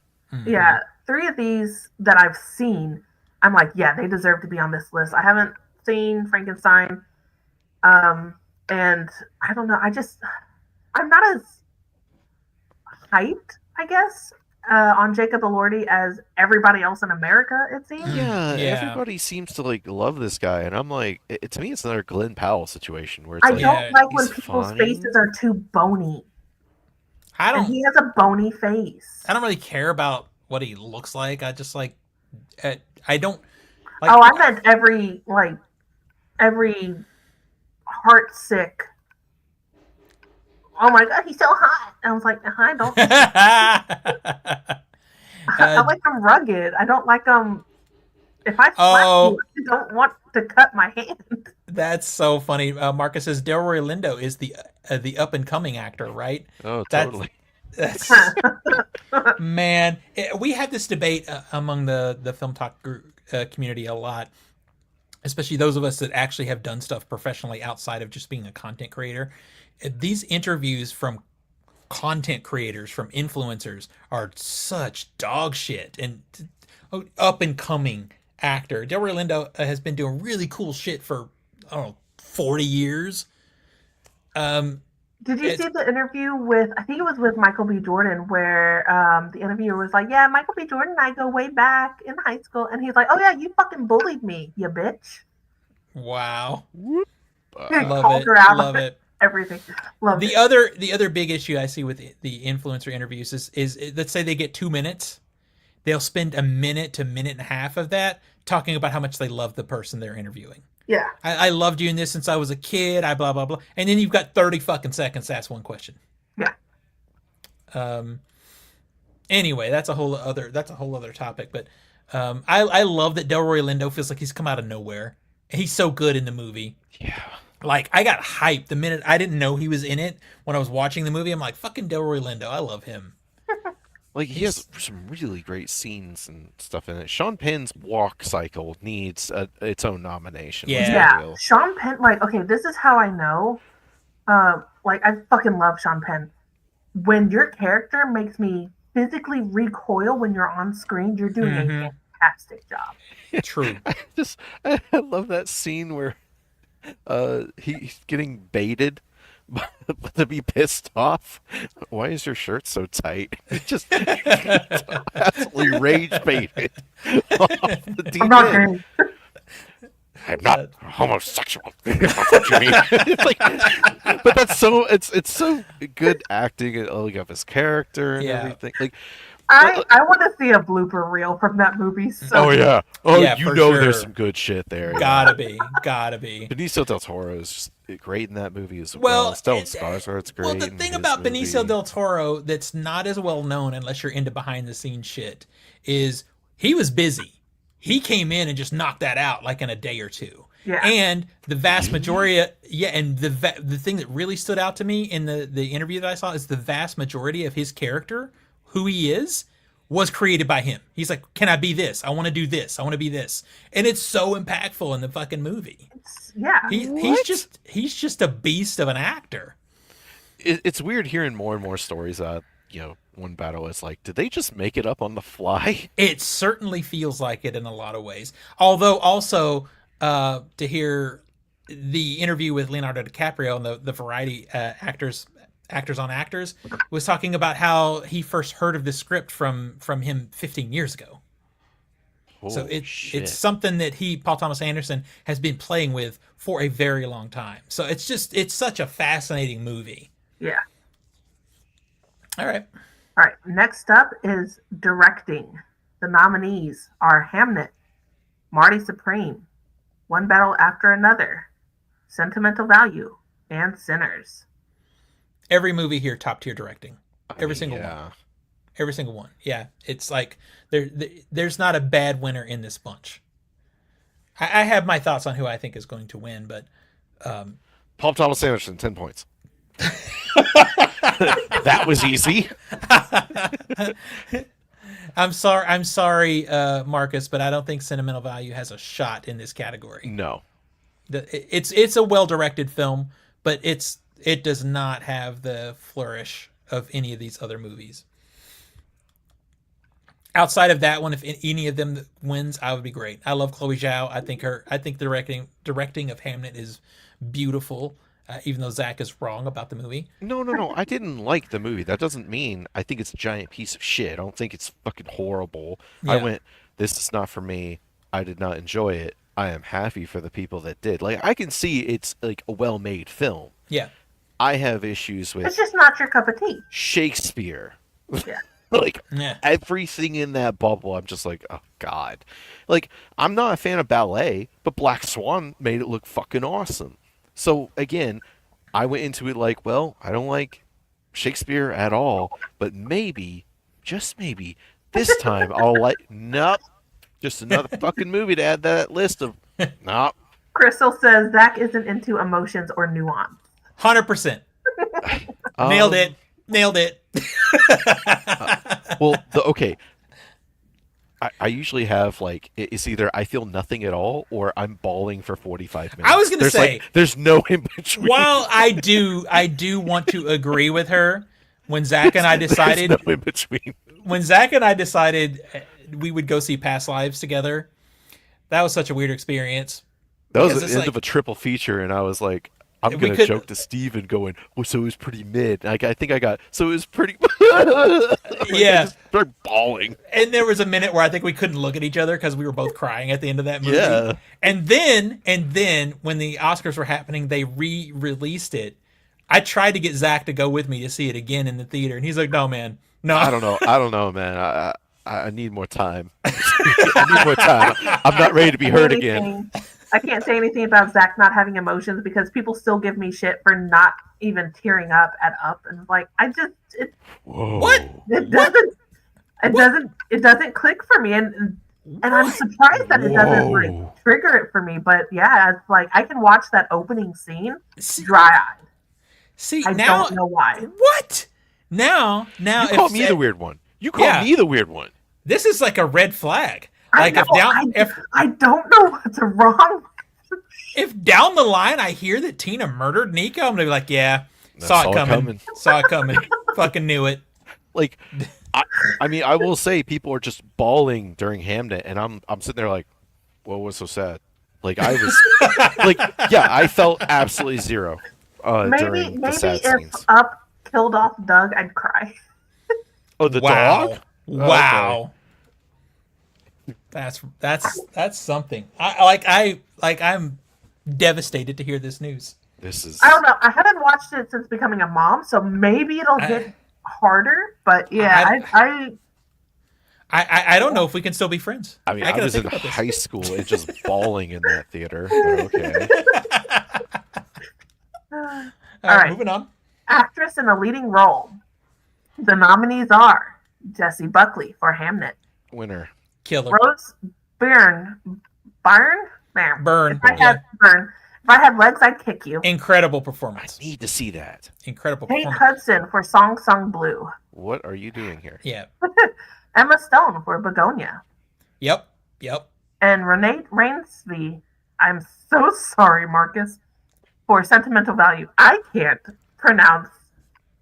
Yeah, 3 of these that I've seen, I'm like, yeah, they deserve to be on this list. I haven't seen Frankenstein. And I don't know. I'm not as hyped, I guess, on Jacob Elordi as everybody else in America, it seems. Yeah, Yeah. everybody seems to like love this guy, and I'm like, to me, it's another Glenn Powell situation where it's I like, don't like when he's people's fine. faces are too bony. I And don't. he has a bony face. I don't really care about what he looks like. I just like. I don't. Like, Oh, I meant every heart sick. Oh my god, he's so hot. I was like, I don't. I like him rugged. I don't like him. If I slap you, I don't want to cut my hand. That's so funny. Marcus says Delroy Lindo is the up and coming actor, right? Oh, That's- totally. That's man. We had this debate among the film talk community a lot, especially those of us that actually have done stuff professionally outside of just being a content creator. These interviews from content creators, from influencers, are such dog shit and up and coming actor. Delroy Lindo has been doing really cool shit for, I don't know, 40 years. Did you see the interview with, I think it was with Michael B. Jordan, where the interviewer was like, yeah, Michael B. Jordan and I go way back in high school. And he's like, oh, yeah, you fucking bullied me, you bitch. Wow. Love it. Love it. Everything. Love the it. The other big issue I see with the influencer interviews is let's say they get 2 minutes. They'll spend a minute to minute and a half of that talking about how much they love the person they're interviewing. Yeah. I loved you in this since I was a kid. I blah blah blah, and then you've got 30 fucking seconds to ask one question. Yeah. Anyway, that's a whole other topic. But I love that Delroy Lindo feels like he's come out of nowhere. He's so good in the movie. Yeah. Like, I got hyped the minute I didn't know he was in it. When I was watching the movie, I'm like, fucking Delroy Lindo, I love him. Like, he has some really great scenes and stuff in it. Sean Penn's walk cycle needs its own nomination. Yeah. Sean Penn, like, okay, this is how I know. Like, I fucking love Sean Penn. When your character makes me physically recoil when you're on screen, you're doing a fantastic job. True. I love that scene where he's getting baited to be pissed off. Why is your shirt so tight? It just absolutely rage baited off the deep I'm not end. I'm not homosexual. What you mean? It's like, but that's so it's so good acting of his character and everything. Like, I want to see a blooper reel from that movie. So yeah. Yeah, you know sure. there's some good shit there. Gotta be. Benicio del Toro is just great in that movie as well. Stellan Skarsgård's great. Well, the thing about Benicio del Toro that's not as well known unless you're into behind the scenes shit is he was busy. He came in and just knocked that out like in a day or two. Yeah. And the vast majority and the thing that really stood out to me in the interview that I saw is the vast majority of his character, who he is, was created by him. He's like, can I be this? I want to do this. I want to be this. And it's so impactful in the fucking movie. He's just a beast of an actor. It's weird hearing more and more stories One Battle is like, did they just make it up on the fly? It certainly feels like it in a lot of ways. Although also to hear the interview with Leonardo DiCaprio and the Variety Actors on Actors was talking about how he first heard of the script from him 15 years ago. So it's something that Paul Thomas Anderson has been playing with for a very long time. So it's such a fascinating movie. Yeah. All right. Next up is directing. The nominees are Hamnet, Marty Supreme, One Battle After Another, Sentimental Value, and Sinners. Every movie here, top tier directing. Every single one. Every single one. Yeah, it's like there's not a bad winner in this bunch. I have my thoughts on who I think is going to win, but Paul Thomas Anderson, 10 points. That was easy. I'm sorry, Marcus, but I don't think Sentimental Value has a shot in this category. No, it's a well-directed film, but it does not have the flourish of any of these other movies. Outside of that one, if any of them wins, I would be great. I love Chloe Zhao. I think the directing of Hamnet is beautiful. Even though Zach is wrong about the movie. No. I didn't like the movie. That doesn't mean I think it's a giant piece of shit. I don't think it's fucking horrible. Yeah. I went, this is not for me. I did not enjoy it. I am happy for the people that did. Like, I can see it's like a well-made film. Yeah. I have issues with... It's just not your cup of tea. Shakespeare. Yeah. Everything in that bubble, I'm just like, oh, God. Like, I'm not a fan of ballet, but Black Swan made it look fucking awesome. So, again, I went into it like, well, I don't like Shakespeare at all, but maybe, just maybe, this time I'll like, nope, just another fucking movie to add to that list of, nope. Crystal says Zach isn't into emotions or nuance. 100%. Nailed it. Well, okay. I usually have, like, it's either I feel nothing at all or I'm bawling for 45 minutes. I was going to say, like, there's no in between. While I do want to agree with her, when Zach and I decided There's no in between. when Zach and I decided we would go see Past Lives together, that was such a weird experience. That was Because the it's end like- of a triple feature, and I was like, I'm We gonna could- joke to Steven going, well, so it was pretty mid. Like, I think I got, so it was pretty. Yeah. I just started bawling. And there was a minute where I think we couldn't look at each other because we were both crying at the end of that movie. Yeah. And then when the Oscars were happening, they re-released it. I tried to get Zach to go with me to see it again in the theater, and he's like, "No, man, no." I don't know, man. I need more time. I need more time. I'm not ready to be hurt again. I can't say anything about Zach not having emotions because people still give me shit for not even tearing up at Up, and like Whoa. What? it doesn't click for me, and I'm surprised that it doesn't Whoa. like trigger it for me. But yeah, it's like I can watch that opening scene See, dry eyed. see I now, don't know why. what? Now, You call me the weird one. You call Yeah. me the weird one. This is like a red flag. I Like know, I don't know what's wrong. if down the line I hear that Tina murdered Nico, I'm gonna be like, yeah, saw it coming. Saw it coming. Fucking knew it. Like, I mean, I will say people are just bawling during Hamnet, and I'm sitting there like, what was so sad? Like I was, like, yeah, I felt absolutely zero during the sad if scenes. Up killed off Doug, I'd cry. Oh, the Wow. dog? Wow. That's something. I'm devastated to hear this news. This is. I don't know. I haven't watched it since becoming a mom, so maybe it'll hit harder. But yeah, I don't know if we can still be friends. I mean, I gotta was in think about this. high school and just bawling in that theater. But okay. All All right. moving on. actress in a leading role. The nominees are Jessie Buckley for Hamnet, Winner. Killer. Rose Byrne. Burn. If I had legs, I'd kick you. Incredible I performance. need to see that. Incredible Kate performance. Hudson for Song Sung Blue. What are you doing here? Yeah. Emma Stone for Begonia. Yep. And Renee Rainsby, I'm so sorry, Marcus, for Sentimental Value. I can't pronounce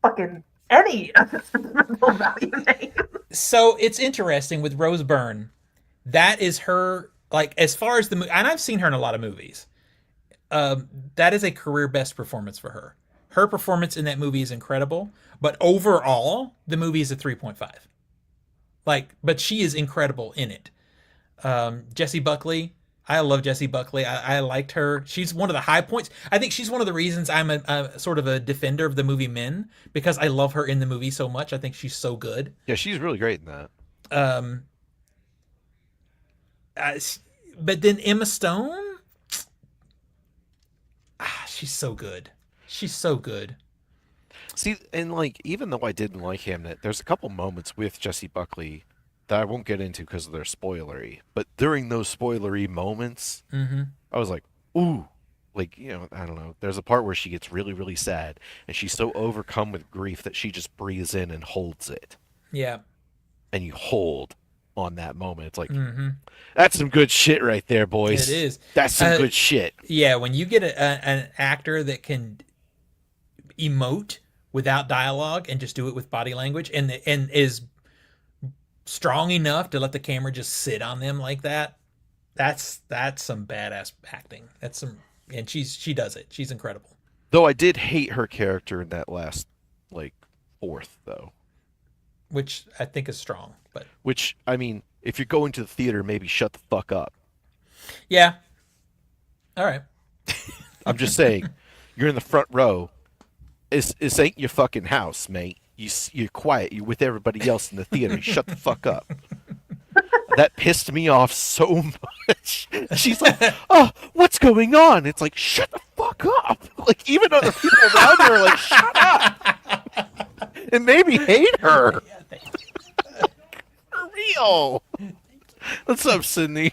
fucking any of the Sentimental Value names. So it's interesting with Rose Byrne. That is her, like, as far as the movie, and I've seen her in a lot of movies. That is a career best performance for her. Her performance in that movie is incredible, but overall, the movie is a 3.5. Like, but she is incredible in it. Jessie Buckley, I love Jessie Buckley. I liked her. She's one of the high points. I think she's one of the reasons I'm a sort of a defender of the movie Men, because I love her in the movie so much. I think she's so good. Yeah, she's really great in that. But then Emma Stone, she's so good. She's so good. See, and like, even though I didn't like Hamnet, there's a couple moments with Jessie Buckley that I won't get into because they're spoilery. But during those spoilery moments, I was like, ooh. Like, you know, I don't know. There's a part where she gets really, really sad, and she's so overcome with grief that she just breathes in and holds it. Yeah. And you hold on that moment. It's like, that's some good shit right there, boys. It is. That's some good shit. Yeah, when you get an actor that can emote without dialogue and just do it with body language, and is strong enough to let the camera just sit on them like that, that's some badass acting. That's some, and she does it. She's incredible. Though I did hate her character in that last, like, fourth, though. Which I think is strong, but Which, I mean, if you're going to the theater, maybe shut the fuck up. yeah. All right. I'm just saying, you're in the front row. This ain't your fucking house, mate. You're quiet. You're with everybody else in the theater. Shut the fuck up. That pissed me off so much. She's like, oh, what's going on? It's like, shut the fuck up. Like, even other people around her are like, shut up. It made me hate her. For real. What's up, Sydney?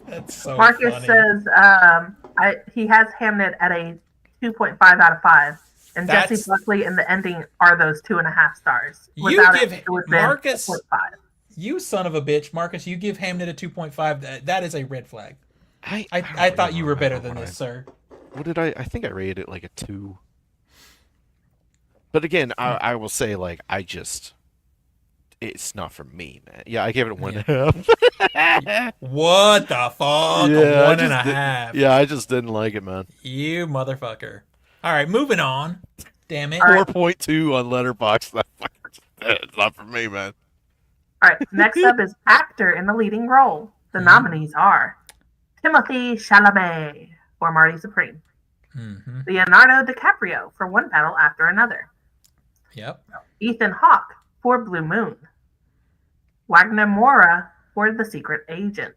That's so Marcus funny. says he has Hamnet at a 2.5 out of 5. And That's- Jessie Buckley and the ending are those 2.5 stars. You Without give it would have been Marcus- 4.5. You son of a bitch, Marcus. You give Hamnet a 2.5. That is a red flag. I I thought you were better than what this, sir. What did I think I rated it like a 2. But again, I will say like it's not for me, man. Yeah, I gave it a one Yeah. and a half. What the fuck? A Yeah, one and a half. I just didn't like it, man. You motherfucker. All right, moving on. Damn it. All right. 4.2 on Letterboxd. It's not for me, man. All right, next up is actor in the leading role. The nominees are Timothy Chalamet for Marty Supreme, Leonardo DiCaprio for One Battle After Another, Yep. Ethan Hawke for Blue Moon, Wagner Moura for The Secret Agent,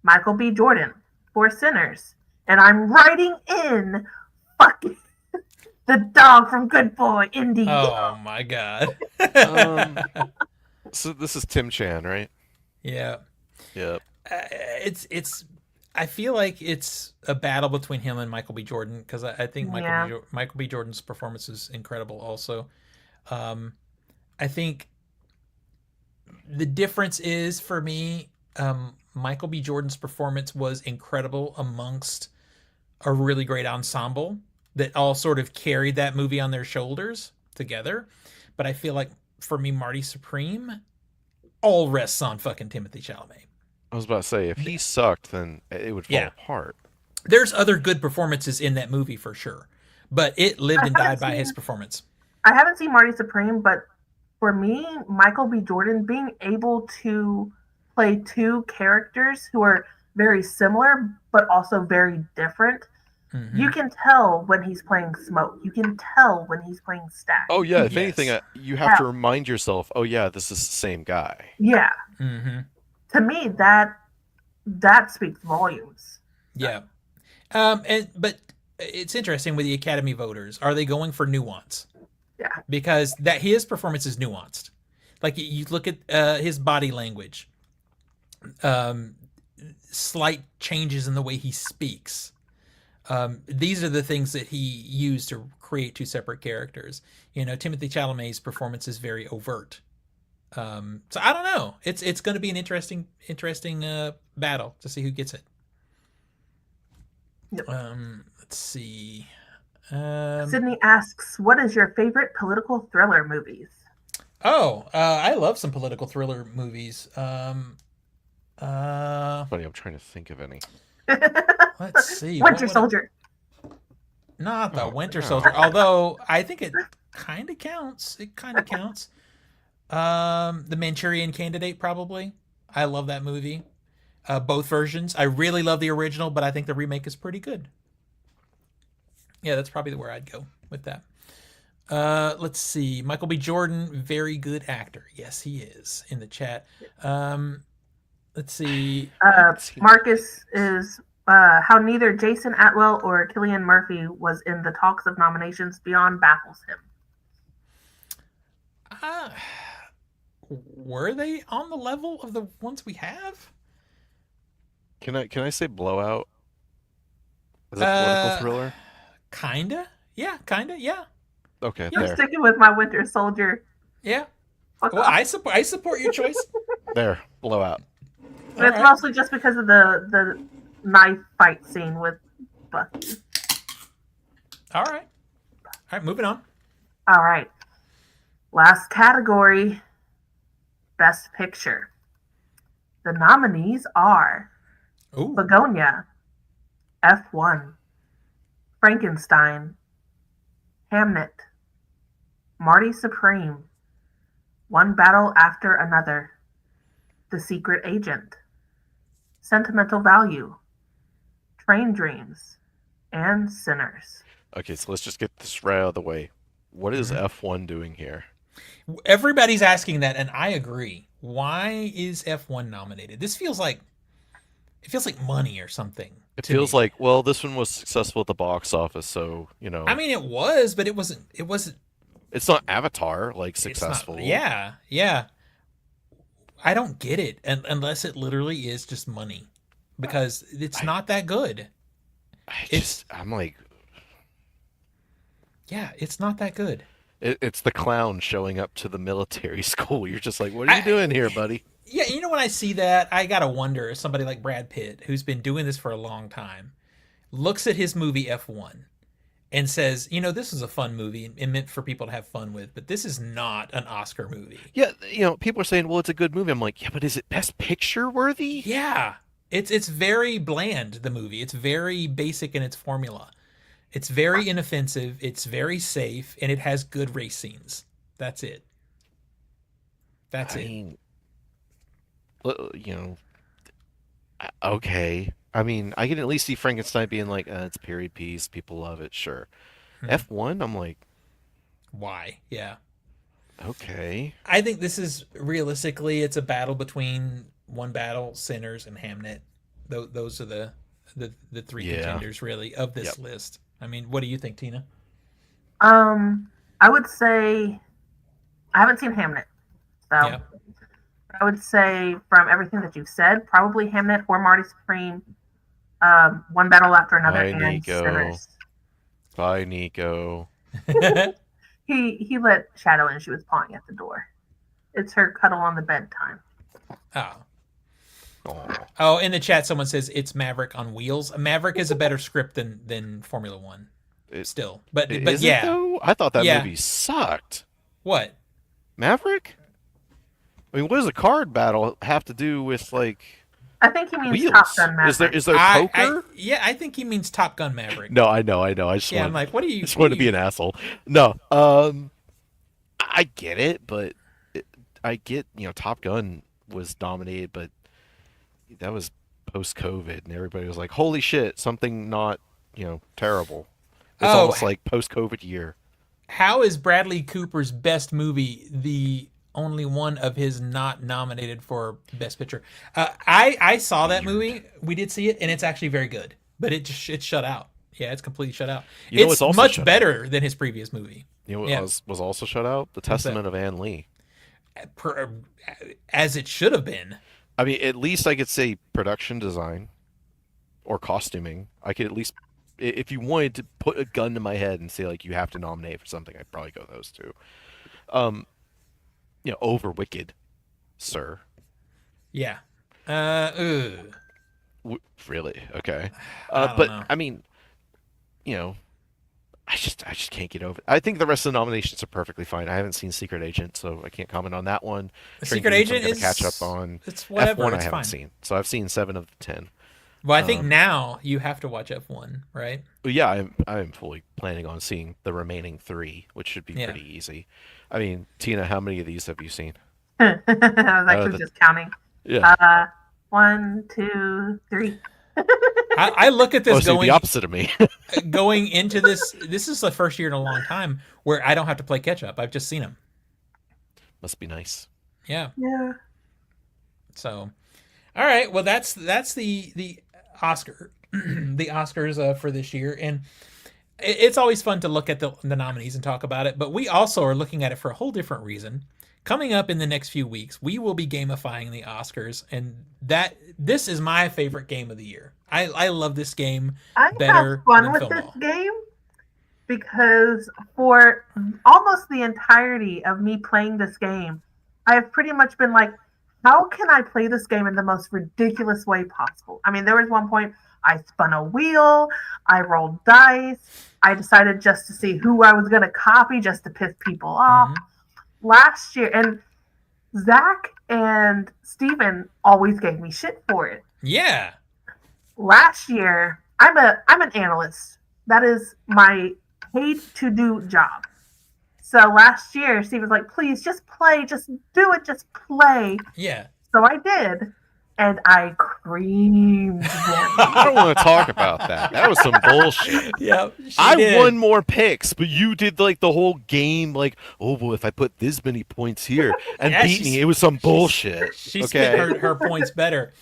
Michael B. Jordan for Sinners, and I'm writing in fucking the dog from Good Boy, Indy. Oh my god. So this is Tim Chan, right? Yeah. Yep. It's. I feel like it's a battle between him and Michael B. Jordan because I think Michael B. Jordan's performance is incredible. Also, I think the difference is for me, Michael B. Jordan's performance was incredible amongst a really great ensemble that all sort of carried that movie on their shoulders together. But I feel like for me, Marty Supreme all rests on fucking Timothy Chalamet. I was about to say, if he sucked, then it would fall apart. There's other good performances in that movie for sure, but it lived and died by his performance. I haven't seen Marty Supreme, but for me, Michael B. Jordan being able to play two characters who are very similar but also very different. You can tell when he's playing Smoke. You can tell when he's playing Stack. Oh yeah, if anything, you have to remind yourself, oh yeah, this is the same guy. Yeah. To me, that speaks volumes. Yeah. But it's interesting with the Academy voters. Are they going for nuance? Yeah. Because his performance is nuanced. Like you look at his body language, slight changes in the way he speaks. These are the things that he used to create two separate characters. Timothy Chalamet's performance is very overt. So I don't know. It's going to be an interesting battle to see who gets it. Yep. Let's see. Sydney asks, "What is your favorite political thriller movies?" I love some political thriller movies. Funny, I'm trying to think of any. Let's see. Winter Soldier. Not the Winter Soldier, although I think it kind of counts. The Manchurian Candidate, probably. I love that movie. Both versions. I really love the original, but I think the remake is pretty good. Yeah, that's probably where I'd go with that. Let's see. Michael B. Jordan, very good actor. Yes, he is in the chat. Let's see. Marcus is how neither Jason Atwell or Cillian Murphy was in the talks of nominations beyond baffles him. Were they on the level of the ones we have? Can I say Blowout? Is that a political thriller? Kinda. Yeah, kinda. Yeah. Okay, I'm there. sticking with my Winter Soldier. Yeah. Well, I support your choice. There, Blowout. But it's mostly just because of the knife fight scene with Bucky. All right, moving on. All right. Last category, Best Picture. The nominees are Begonia, F1, Frankenstein, Hamnet, Marty Supreme, One Battle After Another, The Secret Agent, Sentimental Value, Train Dreams, and Sinners. Okay, so let's just get this right out of the way. What is F1 doing here? Everybody's asking that, and I agree. Why is F1 nominated? This feels like money or something. It feels like, well, this one was successful at the box office, so I mean, it was, but it wasn't. It's not Avatar like successful. Yeah. I don't get it, unless it literally is just money, because it's not that good. I'm like, yeah, it's not that good. It's the clown showing up to the military school. You're just like, what are you doing here, buddy? Yeah, when I see that, I gotta wonder if somebody like Brad Pitt, who's been doing this for a long time, looks at his movie F1 and says, this is a fun movie and meant for people to have fun with, but this is not an Oscar movie. Yeah, people are saying, well, it's a good movie. I'm like, yeah, but is it Best Picture worthy? Yeah. It's very bland, the movie. It's very basic in its formula. It's very inoffensive, it's very safe, and it has good race scenes. That's it. That's I it. mean, okay. I mean, I can at least see Frankenstein being like, it's period piece, people love it, sure. F1, I'm like, Why? Yeah. okay. I think this is realistically, it's a battle between One Battle, Sinners, and Hamnet. Those are the three Yeah. contenders really of this Yep. list. I mean, what do you think, Tina? I would say I haven't seen Hamnet, so Yeah. I would say from everything that you've said, probably Hamnet or Marty Supreme, One Battle After Another, Bye, and Nico. Sinners. Bye, Nico. He let Shadow in. She was pawing at the door. It's her cuddle on the bed time. Oh. Aw. Oh, in the chat, someone says it's Maverick on wheels. Maverick is a better script than Formula One. Still, but Is yeah. it though? I thought that Yeah. movie sucked. What? Maverick? I mean, what does a card battle have to do with like I think he means wheels? Top Gun Maverick. Is there poker? I think he means Top Gun Maverick. No, I know. I just Yeah, want, I'm like, what are you? just want to be an asshole. No, I get it, but I get Top Gun was dominated, but that was post COVID, and everybody was like, "Holy shit, something not terrible." It's Oh. almost like post COVID year. How is Bradley Cooper's best movie the only one of his not nominated for Best Picture? I saw that movie. We did see it, and it's actually very good. But it's shut out. Yeah, it's completely shut out. You know It's what's also much shut better than his previous movie. You know what Yeah. was also shut out? The Testament of Anne Lee. As it should have been. I mean, at least I could say production design or costuming. I could at least, if you wanted to put a gun to my head and say like you have to nominate for something, I'd probably go those two. Over Wicked, sir. Yeah. Really? Okay. I don't But know. I mean, I just can't get over it. I think the rest of the nominations are perfectly fine. I haven't seen Secret Agent, so I can't comment on that one. Secret Agent is is catch up on. It's whatever. F1 I It's haven't fine. seen, so I've seen 7 of the 10. Well, I think now you have to watch F1, right? But yeah, I'm fully planning on seeing the remaining 3, which should be Yeah. pretty easy. I mean, Tina, how many of these have you seen? I was actually just counting. Yeah. 1, 2, 3. I look at Oh, this so going the opposite of me. going into this. This is the first year in a long time where I don't have to play catch up. I've just seen them. Must be nice. Yeah. Yeah. So, all right. Well, that's the Oscar, the Oscars for this year, and it's always fun to look at the nominees and talk about it. But we also are looking at it for a whole different reason. Coming up in the next few weeks, we will be gamifying the Oscars, and this is my favorite game of the year. I love this game I better have fun than with film this ball. game because for almost the entirety of me playing this game, I have pretty much been like, how can I play this game in the most ridiculous way possible? I mean, there was one point I spun a wheel, I rolled dice, I decided just to see who I was going to copy just to piss people off. Mhm. Last year, and Zach and Steven always gave me shit for it. Yeah. Last year, I'm an analyst. That is my paid to do job. So last year, Steve was like, please just play, just do it, just play. Yeah. So I did, and I creamed them. I don't want to talk about that. That was some bullshit. Yep. I won more picks, but you did like the whole game, like, oh, well, if I put this many points here and Yeah, beat me, it was some bullshit. She okay, spent her points better.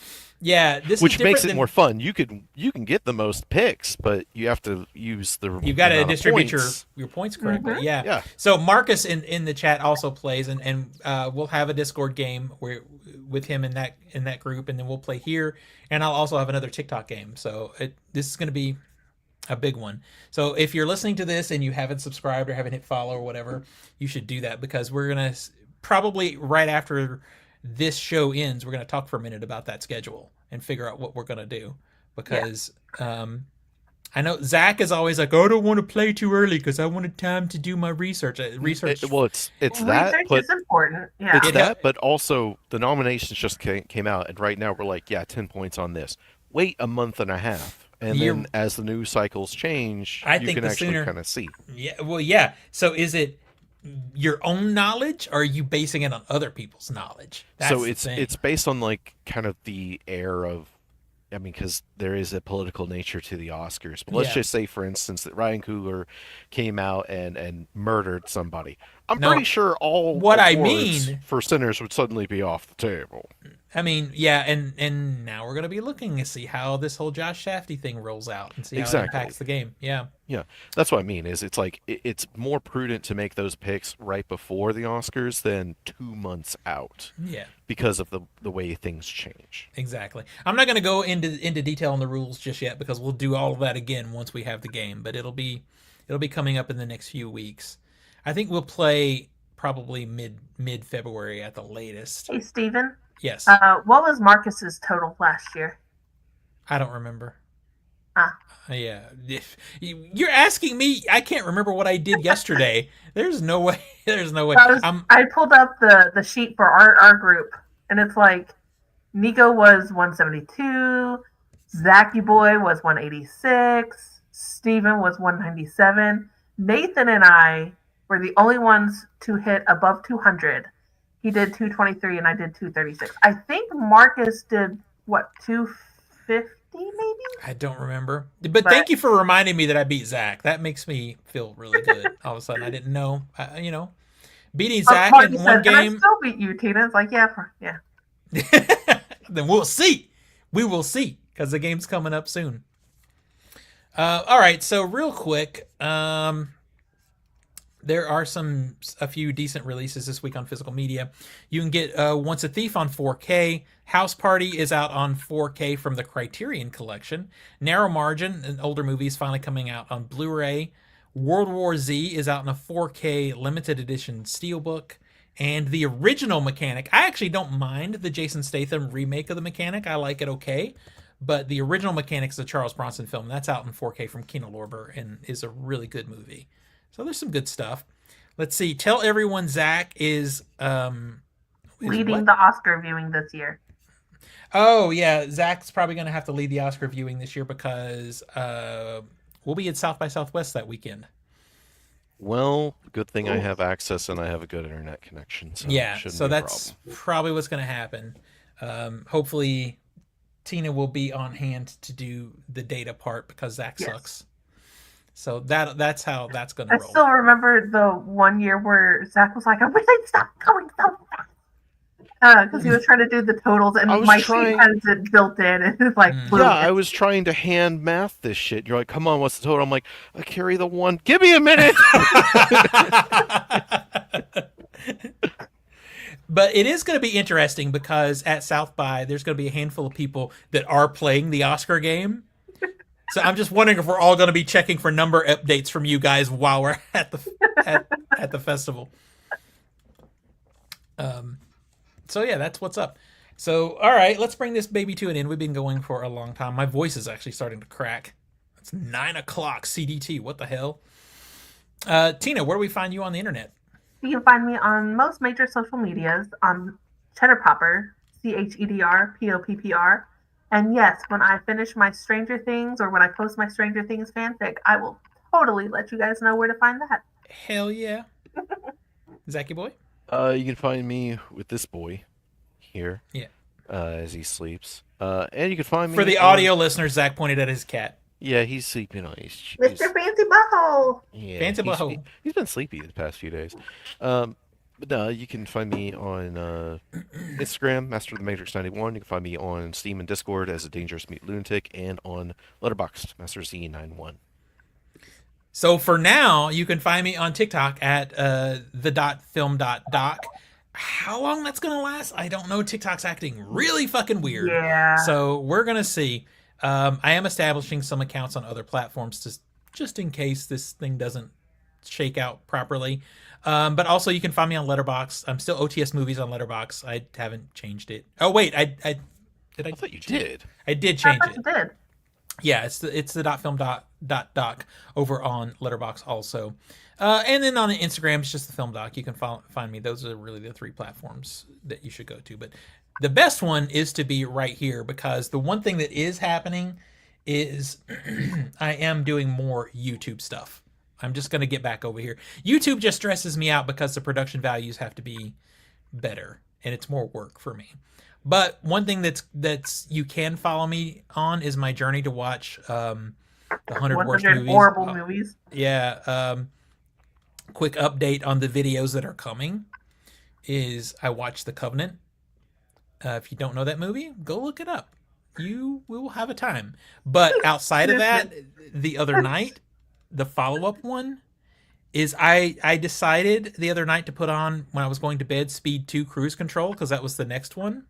Yeah, this which is makes different it more fun. You can get the most picks, but you have to use the. You've got to amount of distribute points. your points correctly. Mhm. Yeah. Yeah. So Marcus in the chat also plays, and we'll have a Discord game with him in that group, and then we'll play here, and I'll also have another TikTok game. So this is going to be a big one. So if you're listening to this and you haven't subscribed or haven't hit follow or whatever, you should do that, because we're gonna probably right after this show ends, we're gonna talk for a minute about that schedule and figure out what we're gonna do, because I know Zach is always like, "Oh, I don't want to play too early because I wanted time to do my research." Research. Well, it's that, Research but is important. Yeah. it's It that, but also the nominations just came out, and right now we're like, yeah, 10 points on this. Wait a month and a half, and You're, then as the news cycles change, I you think can the actually sooner. kind of see. Yeah. Well, yeah. So is it your own knowledge, or are you basing it on other people's knowledge? That's So the it's thing. it's based on like kind of the air of, I mean, because there is a political nature to the Oscars. But let's Yeah. just say, for instance, that Ryan Coogler came out and murdered somebody. I'm No. pretty sure all What I awards mean, for Sinners would suddenly be off the table. yeah, and now we're gonna be looking to see how this whole Josh Shafty thing rolls out and see how it Exactly. impacts the game. Yeah. Yeah, that's what I mean. Is it's like it's more prudent to make those picks right before the Oscars than 2 months out Yeah. because of the way things change. Exactly. I'm not going to go into detail on the rules just yet because we'll do all of that again once we have the game, but it'll be coming up in the next few weeks. I think we'll play probably mid February at the latest. Hey, Steven. Yes. What was Marcus's total last year? I don't remember. Ah. Yeah. If you're asking me, I can't remember what I did yesterday. There's no way. There's no way. I pulled up the sheet for our group, and it's like Nico was 172, Zachy Boy was 186, Steven was 197. Nathan and I were the only ones to hit above 200. He did 223 and I did 236. I think Marcus did, what, 250 maybe? I don't remember. But thank you for reminding me that I beat Zach. That makes me feel really good. All of a sudden, I didn't know. Beating Zach in one game. I still beat you, Tina. It's like, yeah. Then we'll see. We will see because the game's coming up soon. All right, so real quick, there are a few decent releases this week on physical media. You can get Once a Thief on 4K. House Party is out on 4K from the Criterion Collection. Narrow Margin, an older movie, is finally coming out on Blu-ray. World War Z is out in a 4K limited edition steelbook. And the original Mechanic, I actually don't mind the Jason Statham remake of the Mechanic. I like it okay. But the original Mechanic is a Charles Bronson film. That's out in 4K from Kino Lorber and is a really good movie. So there's some good stuff. Let's see. Tell Everyone Zach is leading the Oscar viewing this year. Oh, yeah. Zach's probably going to have to lead the Oscar viewing this year because we'll be at South by Southwest that weekend. Well, good thing I have access and I have a good internet connection. So yeah, so that's probably what's going to happen. Hopefully, Tina will be on hand to do the data part because Zach sucks. So that's how that's going to roll. I still remember the one year where Zach was like, I wish they'd stop going so fast. Because he was trying to do the totals, and my sheet has it built in, and it's like, yeah, I was trying to hand math this shit. You're like, come on, what's the total? I'm like, I carry the one. Give me a minute. But it is going to be interesting because at South by, there's going to be a handful of people that are playing the Oscar game. So I'm just wondering if we're all going to be checking for number updates from you guys while we're at the at the festival. So yeah, that's what's up. So all right, let's bring this baby to an end. We've been going for a long time. My voice is actually starting to crack. It's 9:00 CDT. What the hell? Tina, where do we find you on the internet? You can find me on most major social medias on Cheddar Popper, CHEDRPOPPR. And yes, when I finish my Stranger Things or when I post my Stranger Things fanfic, I will totally let you guys know where to find that. Hell yeah. Zachy boy? You can find me with this boy here. Yeah. As he sleeps. And you can find me... For the audio listeners, Zach pointed at his cat. Yeah, he's sleeping on Mr. Fancy Butthole! Yeah, Fancy Butthole. He's been sleepy the past few days. But no, you can find me on Instagram, Master of the Matrix 91. You can find me on Steam and Discord as a Dangerous Meat Lunatic, and on Letterboxd, Master Z91. So for now, you can find me on TikTok at the.film.doc. How long that's going to last, I don't know. TikTok's acting really fucking weird. Yeah. So we're going to see. I am establishing some accounts on other platforms just in case this thing doesn't shake out properly. But also you can find me on Letterboxd. I'm still OTS Movies on Letterboxd. I haven't changed it. Oh wait, did I? I thought you did. I did change it. You did. Yeah, it's the film.doc over on Letterboxd also. And then on Instagram, it's just the film doc. You can find me. Those are really the three platforms that you should go to. But the best one is to be right here, because the one thing that is happening is I am doing more YouTube stuff. I'm just going to get back over here. YouTube just stresses me out because the production values have to be better, and it's more work for me. But one thing that's you can follow me on is my journey to watch the 100 worst 100 movies. horrible movies. Yeah. Quick update on the videos that are coming is I watched The Covenant. If you don't know that movie, go look it up. You will have a time. But outside of that, the other night, the follow-up one is I decided the other night to put on, when I was going to bed, Speed 2 Cruise Control, because that was the next one.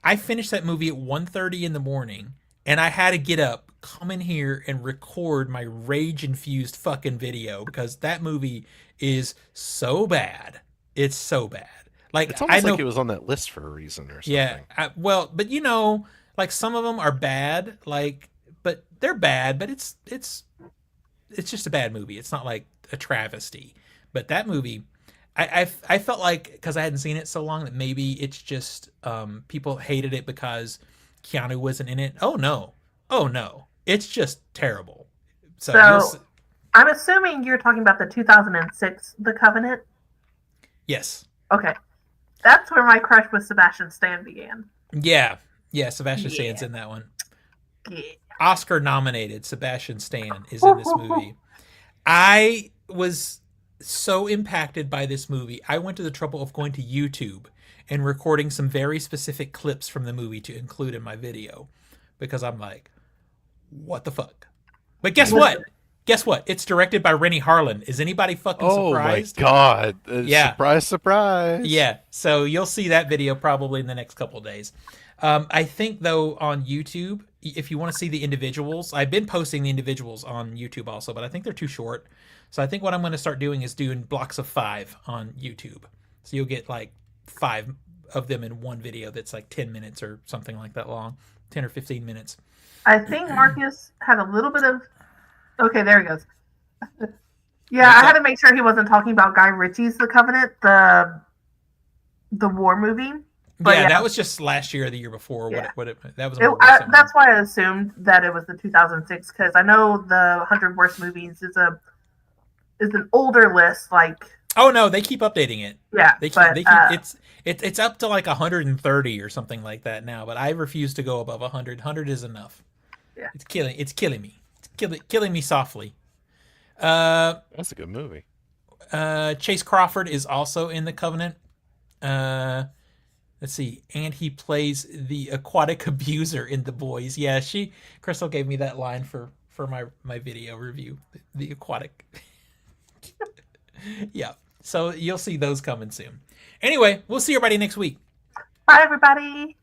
I finished that movie at 1:30 in the morning, and I had to get up, come in here, and record my rage-infused fucking video, because that movie is so bad. It's so bad. Like, It's almost I know, like it was on that list for a reason or something. yeah, well, but you know, like some of them are bad, like, but they're bad, but it's just a bad movie. It's not like a travesty. But that movie, I felt like, because I hadn't seen it so long, that maybe it's just people hated it because Keanu wasn't in it. Oh no, it's just terrible. So I'm assuming you're talking about the 2006 The Covenant. Yes. Okay, that's where my crush with Sebastian Stan began. Yeah, Sebastian Stan's in that one. Yeah. Oscar nominated Sebastian Stan is in this movie. I was so impacted by this movie. I went to the trouble of going to YouTube and recording some very specific clips from the movie to include in my video, because I'm like, what the fuck? But guess what? It's directed by Rennie Harlan. Is anybody fucking surprised? Oh my god. Yeah. Surprise, surprise. Yeah, so you'll see that video probably in the next couple of days. I think, though, on YouTube, if you want to see the individuals, I've been posting the individuals on YouTube also, but I think they're too short. So I think what I'm going to start doing is doing blocks of 5 on YouTube. So you'll get like 5 of them in one video that's like 10 minutes or something like that long, 10 or 15 minutes. I think Marcus had a little bit of... Okay, there he goes. Yeah, I had to make sure he wasn't talking about Guy Ritchie's The Covenant, the war movie. But yeah, that was just last year or the year before. Yeah. That was that's why I assumed that it was the 2006, because I know the 100 worst movies is an older list. Like, oh no, they keep updating it. Yeah, they keep it's up to like 130 or something like that now. But I refuse to go above 100. 100 is enough. Yeah, it's killing me. It's killing me softly. That's a good movie. Chase Crawford is also in The Covenant. Let's see, and he plays the aquatic abuser in The Boys. Yeah, Crystal gave me that line for my video review. The aquatic. Yeah, so you'll see those coming soon. Anyway, we'll see everybody next week. Bye, everybody.